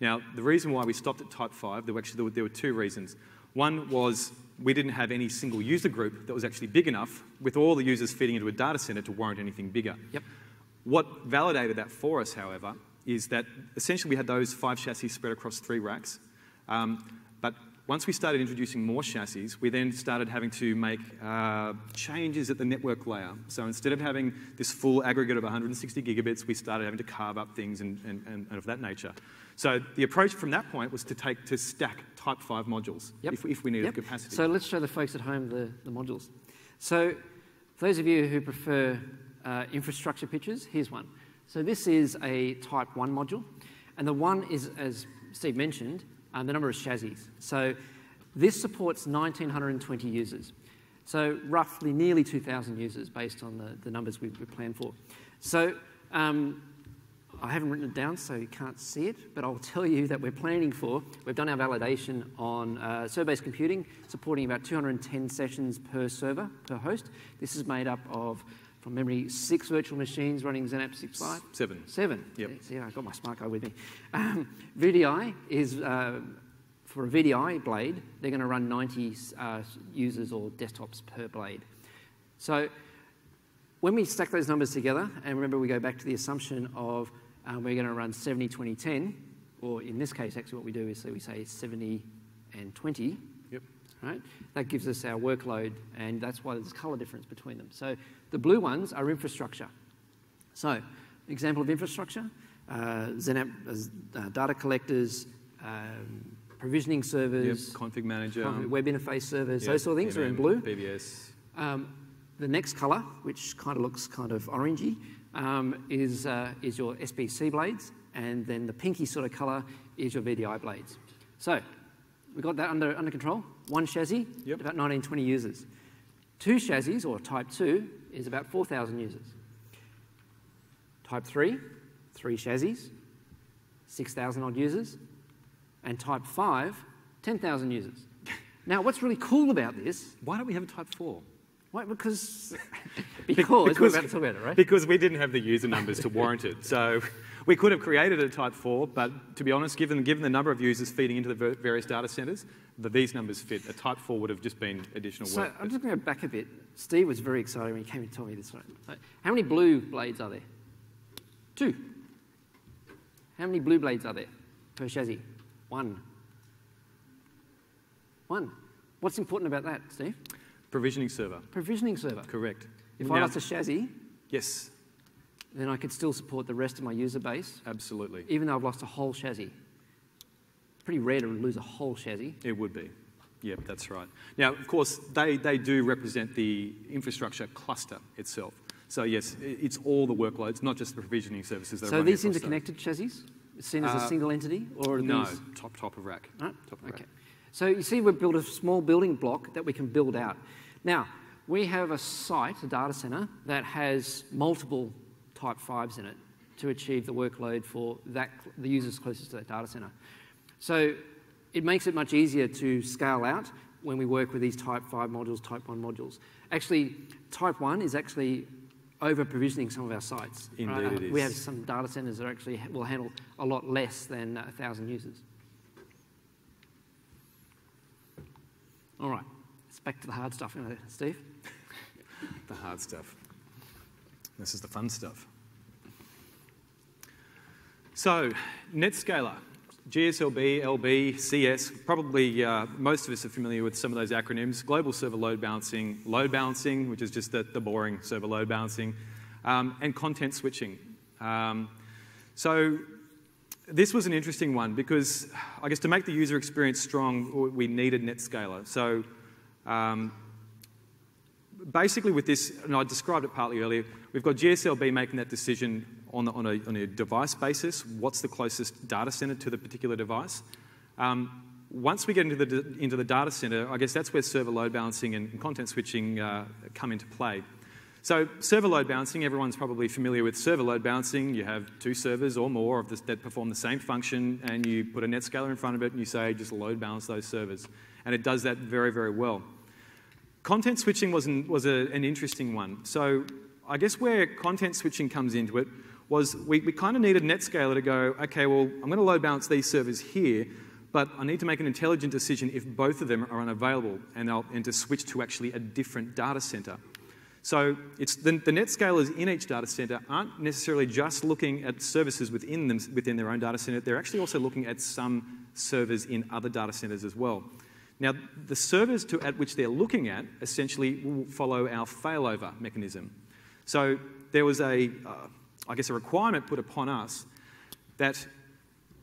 Speaker 2: Now, the reason why we stopped at type 5, there were two reasons. One was we didn't have any single user group that was actually big enough with all the users feeding into a data center to warrant anything bigger.
Speaker 1: Yep.
Speaker 2: What validated that for us, however, is that essentially we had those 5 chassis spread across 3 racks. But once we started introducing more chassis, we then started having to make changes at the network layer. So instead of having this full aggregate of 160 gigabits, we started having to carve up things and of that nature. So the approach from that point was to stack type 5 modules if we needed capacity.
Speaker 1: So let's show the folks at home the modules. So for those of you who prefer infrastructure pictures, here's one. So this is a type 1 module. And the 1 is, as Steve mentioned, the number of chassis. So this supports 1,920 users. So roughly nearly 2,000 users based on the numbers we planned for. So I haven't written it down, so you can't see it, but I'll tell you that we've done our validation on server-based computing, supporting about 210 sessions per server, per host. This is made up of, from memory, 6 virtual machines running XenApp 6.5.
Speaker 2: 7.
Speaker 1: 7.
Speaker 2: Yep.
Speaker 1: Yeah, I've got my smart guy with me. VDI is, for a VDI blade, they're going to run 90 users or desktops per blade. So when we stack those numbers together, and remember we go back to the assumption of we're going to run 70, 20, 10, or in this case, actually what we do is we say 70 and 20.
Speaker 2: Yep.
Speaker 1: Right? That gives us our workload, and that's why there's a color difference between them. So the blue ones are infrastructure. So example of infrastructure, XenApp data collectors, provisioning servers,
Speaker 2: config manager,
Speaker 1: web interface servers, those sort of things are in blue.
Speaker 2: BBS.
Speaker 1: The next color, which kind of looks kind of orangey, is your SBC blades, and then the pinky sort of color is your VDI blades. So we've got that under control. 1 chassis, about 1,920 users. 2 chassis, or type 2, is about 4,000 users. Type 3, 3 chassis, 6,000 odd users. And type 5, 10,000 users. Now, what's really cool about this...
Speaker 2: Why don't we have a type 4?
Speaker 1: Why? Because we're about to talk about it, right?
Speaker 2: Because we didn't have the user numbers to warrant it. So we could have created a type 4, but to be honest, given the number of users feeding into the various data centers, these numbers fit. A type 4 would have just been additional work.
Speaker 1: So I'm just going to go back a bit. Steve was very excited when he came and told me this. Right? How many blue blades are there? 2. How many blue blades are there per chassis? 1. What's important about that, Steve?
Speaker 2: Provisioning server.
Speaker 1: Provisioning server.
Speaker 2: Correct.
Speaker 1: If I lost a chassis,
Speaker 2: yes,
Speaker 1: then I could still support the rest of my user base.
Speaker 2: Absolutely.
Speaker 1: Even though I've lost a whole chassis. Pretty rare to lose a whole chassis.
Speaker 2: It would be. Yep, that's right. Now, of course, they do represent the infrastructure cluster itself. So yes, it's all the workloads, not just the provisioning services.
Speaker 1: So are these interconnected chassis? Seen as a single entity, or are
Speaker 2: no,
Speaker 1: these?
Speaker 2: top of rack.
Speaker 1: Right?
Speaker 2: Top of rack.
Speaker 1: So you see, we've built a small building block that we can build out. Now, we have a site, a data center, that has multiple Type 5s in it to achieve the workload for the users closest to that data center. So it makes it much easier to scale out when we work with these Type 5 modules, Type 1 modules. Actually, Type 1 is actually over-provisioning some of our sites.
Speaker 2: Indeed
Speaker 1: right?
Speaker 2: it is.
Speaker 1: We have some data centers that actually will handle a lot less than 1,000 users. All right, it's back to the hard stuff, isn't it, Steve?
Speaker 2: The hard stuff. This is the fun stuff. So, NetScaler, GSLB, LB, CS, probably most of us are familiar with some of those acronyms. Global Server Load Balancing, which is just the boring server load balancing, and content switching. So this was an interesting one because I guess to make the user experience strong, we needed NetScaler. So basically with this, and I described it partly earlier, we've got GSLB making that decision on a device basis. What's the closest data center to the particular device? Once we get into the data center, I guess that's where server load balancing and content switching come into play. So server load balancing, everyone's probably familiar with server load balancing. You have 2 servers or more that perform the same function, and you put a NetScaler in front of it, and you say, just load balance those servers. And it does that very, very well. Content switching was an interesting one. So I guess where content switching comes into it was we kind of needed NetScaler to go, okay, well, I'm going to load balance these servers here, but I need to make an intelligent decision if both of them are unavailable and to switch to actually a different data center. So it's the NetScalers in each data center aren't necessarily just looking at services within their own data center. They're actually also looking at some servers in other data centers as well. Now, the servers at which they're looking at essentially will follow our failover mechanism. So there was I guess a requirement put upon us that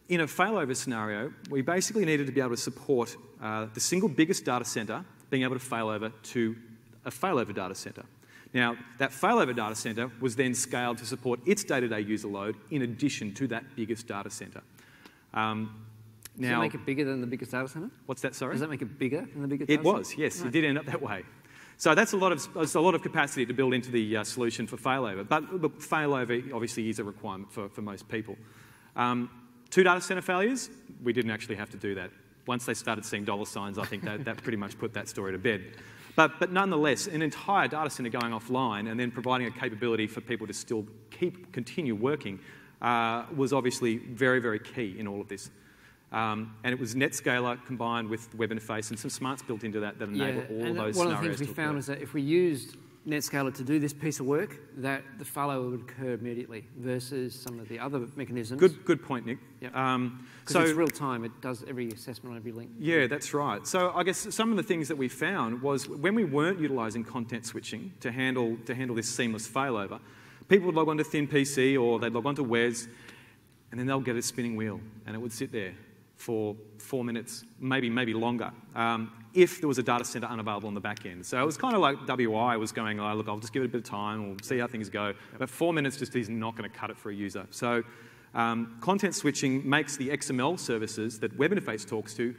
Speaker 2: in a failover scenario, we basically needed to be able to support the single biggest data center being able to failover to a failover data center. Now, that failover data center was then scaled to support its day-to-day user load in addition to that biggest data center.
Speaker 1: Does it make it bigger than the biggest data center?
Speaker 2: What's that, sorry?
Speaker 1: Does that make it bigger than the biggest data
Speaker 2: center? It was, yes. Right. It did end up that way. So that's a lot of capacity to build into the solution for failover. But failover obviously is a requirement for most people. 2 data center failures, we didn't actually have to do that. Once they started seeing dollar signs, I think that pretty much put that story to bed. But nonetheless, an entire data center going offline and then providing a capability for people to still continue working was obviously very, very key in all of this. And it was NetScaler combined with the web interface and some smarts built into that enable all those scenarios.
Speaker 1: One of the things we found is that if we used NetScaler to do this piece of work, that the failover would occur immediately versus some of the other mechanisms.
Speaker 2: Good point, Nick.
Speaker 1: Yep. So it's real time. It does every assessment on every link.
Speaker 2: Yeah, that's right. So I guess some of the things that we found was when we weren't utilising content switching to handle this seamless failover, people would log onto ThinPC or they'd log onto Wes, and then they'll get a spinning wheel, and it would sit there for 4 minutes, maybe longer, if there was a data center unavailable on the back end. So it was kind of like WI was going, oh, look, I'll just give it a bit of time, we'll see how things go. But 4 minutes just is not going to cut it for a user. So content switching makes the XML services that web interface talks to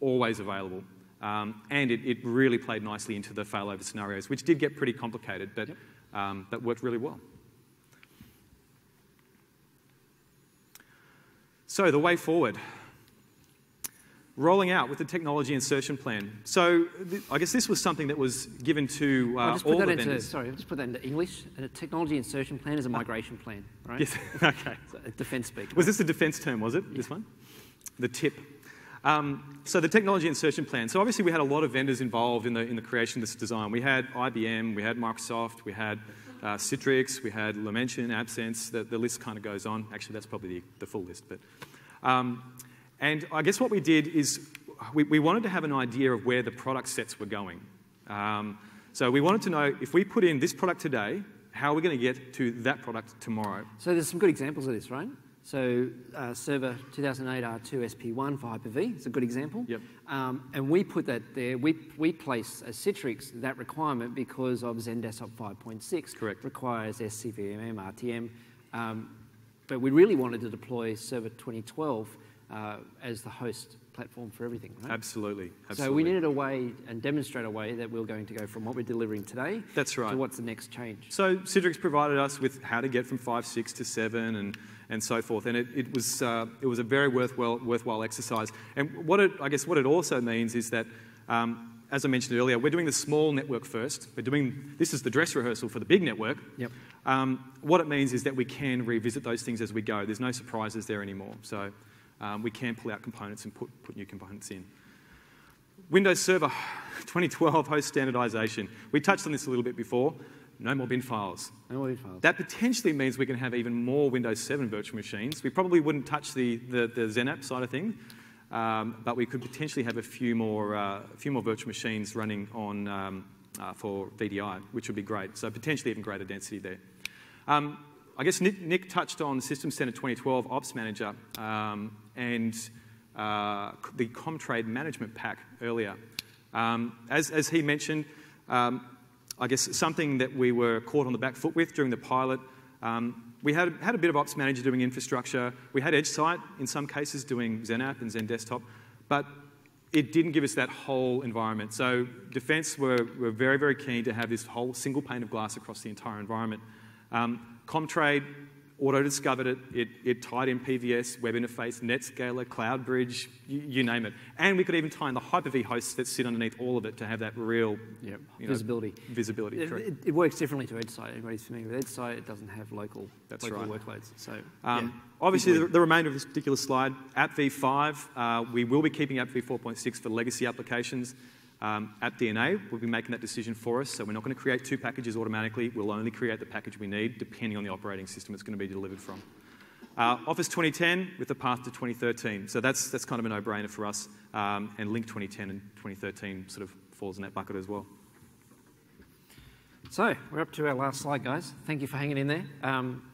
Speaker 2: always available. And it really played nicely into the failover scenarios, which did get pretty complicated, but that worked really well. So the way forward. Rolling out with the technology insertion plan. So I guess this was something that was given to all the vendors.
Speaker 1: Sorry, I'll just put that into English. A technology insertion plan is a migration plan, right?
Speaker 2: Yes, okay.
Speaker 1: So defense speak.
Speaker 2: Was this a defense term, was it, this one? The TIP. So the technology insertion plan. So obviously we had a lot of vendors involved in the creation of this design. We had IBM, we had Microsoft, we had Citrix, we had Lumention, AppSense, the list kind of goes on. Actually, that's probably the full list, but... And I guess what we did is we wanted to have an idea of where the product sets were going. So we wanted to know, if we put in this product today, how are we going to get to that product tomorrow?
Speaker 1: So there's some good examples of this, right? So Server 2008 R2 SP1 for Hyper-V is a good example.
Speaker 2: Yep.
Speaker 1: And we put that there. We place as Citrix that requirement because of XenDesktop 5.6.
Speaker 2: Correct.
Speaker 1: Requires SCVMM, RTM. But we really wanted to deploy Server 2012 as the host platform for everything, right?
Speaker 2: Absolutely.
Speaker 1: So we needed a way and demonstrate a way that we were going to go from what we're delivering today
Speaker 2: That's right.
Speaker 1: to what's the next change.
Speaker 2: So Citrix provided us with how to get from 5.6 to 7 and so forth, and it was a very worthwhile exercise. And I guess what it also means is that, as I mentioned earlier, we're doing the small network first. This is the dress rehearsal for the big network.
Speaker 1: Yep.
Speaker 2: What it means is that we can revisit those things as we go. There's no surprises there anymore. So we can pull out components and put new components in. Windows Server 2012 host standardization. We touched on this a little bit before. No more bin files.
Speaker 1: No more bin files.
Speaker 2: That potentially means we can have even more Windows 7 virtual machines. We probably wouldn't touch the XenApp side of things, but we could potentially have a few more virtual machines running on for VDI, which would be great. So potentially even greater density there. I guess Nick touched on System Center 2012 Ops Manager and the Comtrade Management Pack earlier. As he mentioned, I guess something that we were caught on the back foot with during the pilot, we had a bit of Ops Manager doing infrastructure. We had EdgeSite in some cases doing XenApp and XenDesktop, but it didn't give us that whole environment. So Defense were very, very keen to have this whole single pane of glass across the entire environment. Comtrade auto-discovered it. It tied in PVS, web interface, NetScaler, Cloud Bridge, you name it. And we could even tie in the Hyper-V hosts that sit underneath all of it to have that real
Speaker 1: visibility.
Speaker 2: Visibility,
Speaker 1: it works differently to EdgeSite. Everybody's familiar with EdgeSite. It doesn't have local workloads. So,
Speaker 2: obviously, the remainder of this particular slide, AppV5, we will be keeping AppV 4.6 for legacy applications. AppDNA will be making that decision for us, so we're not going to create two packages automatically. We'll only create the package we need, depending on the operating system it's going to be delivered from. Office 2010 with the path to 2013. So that's kind of a no-brainer for us, and Link 2010 and 2013 sort of falls in that bucket as well.
Speaker 1: So we're up to our last slide, guys. Thank you for hanging in there.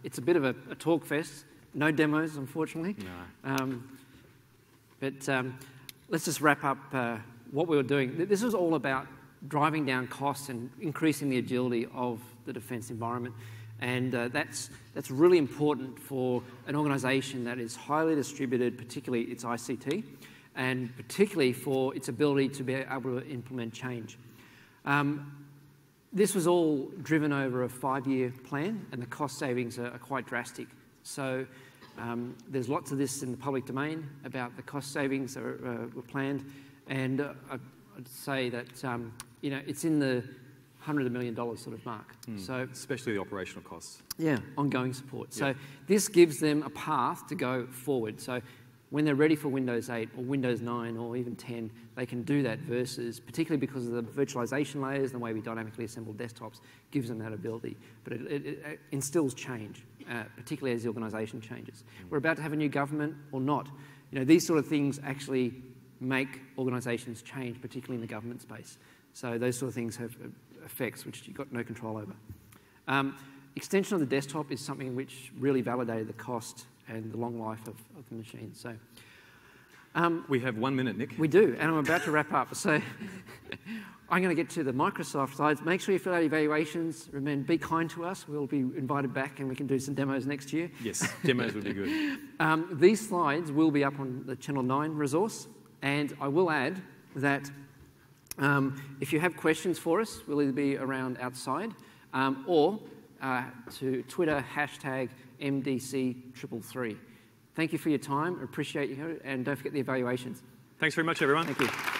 Speaker 1: It's a bit of a talk fest. No demos, unfortunately.
Speaker 2: No.
Speaker 1: But let's just wrap up what we were doing. This was all about driving down costs and increasing the agility of the defence environment. And that's really important for an organisation that is highly distributed, particularly its ICT, and particularly for its ability to be able to implement change. This was all driven over a 5-year plan, and the cost savings are quite drastic. So there's lots of this in the public domain about the cost savings that were planned. And I'd say that it's in the $100 million sort of mark. So
Speaker 2: especially the operational costs.
Speaker 1: Yeah, ongoing support.
Speaker 2: Yep.
Speaker 1: So this gives them a path to go forward. So when they're ready for Windows 8 or Windows 9 or even 10, they can do that versus, particularly because of the virtualization layers and the way we dynamically assemble desktops, gives them that ability. But it instills change, particularly as the organisation changes. We're about to have a new government or not. These sort of things actually make organisations change, particularly in the government space. So those sort of things have effects which you've got no control over. Extension of the desktop is something which really validated the cost and the long life of the machine. So
Speaker 2: we have 1 minute, Nick.
Speaker 1: We do, and I'm about to wrap up. So I'm going to get to the Microsoft slides. Make sure you fill out evaluations. Remember, be kind to us. We'll be invited back and we can do some demos next year.
Speaker 2: Yes, demos would be good.
Speaker 1: These slides will be up on the Channel 9 resource. And I will add that if you have questions for us, we'll either be around outside or to Twitter, #MDC333. Thank you for your time. I appreciate you, and don't forget the evaluations.
Speaker 2: Thanks very much, everyone.
Speaker 1: Thank you.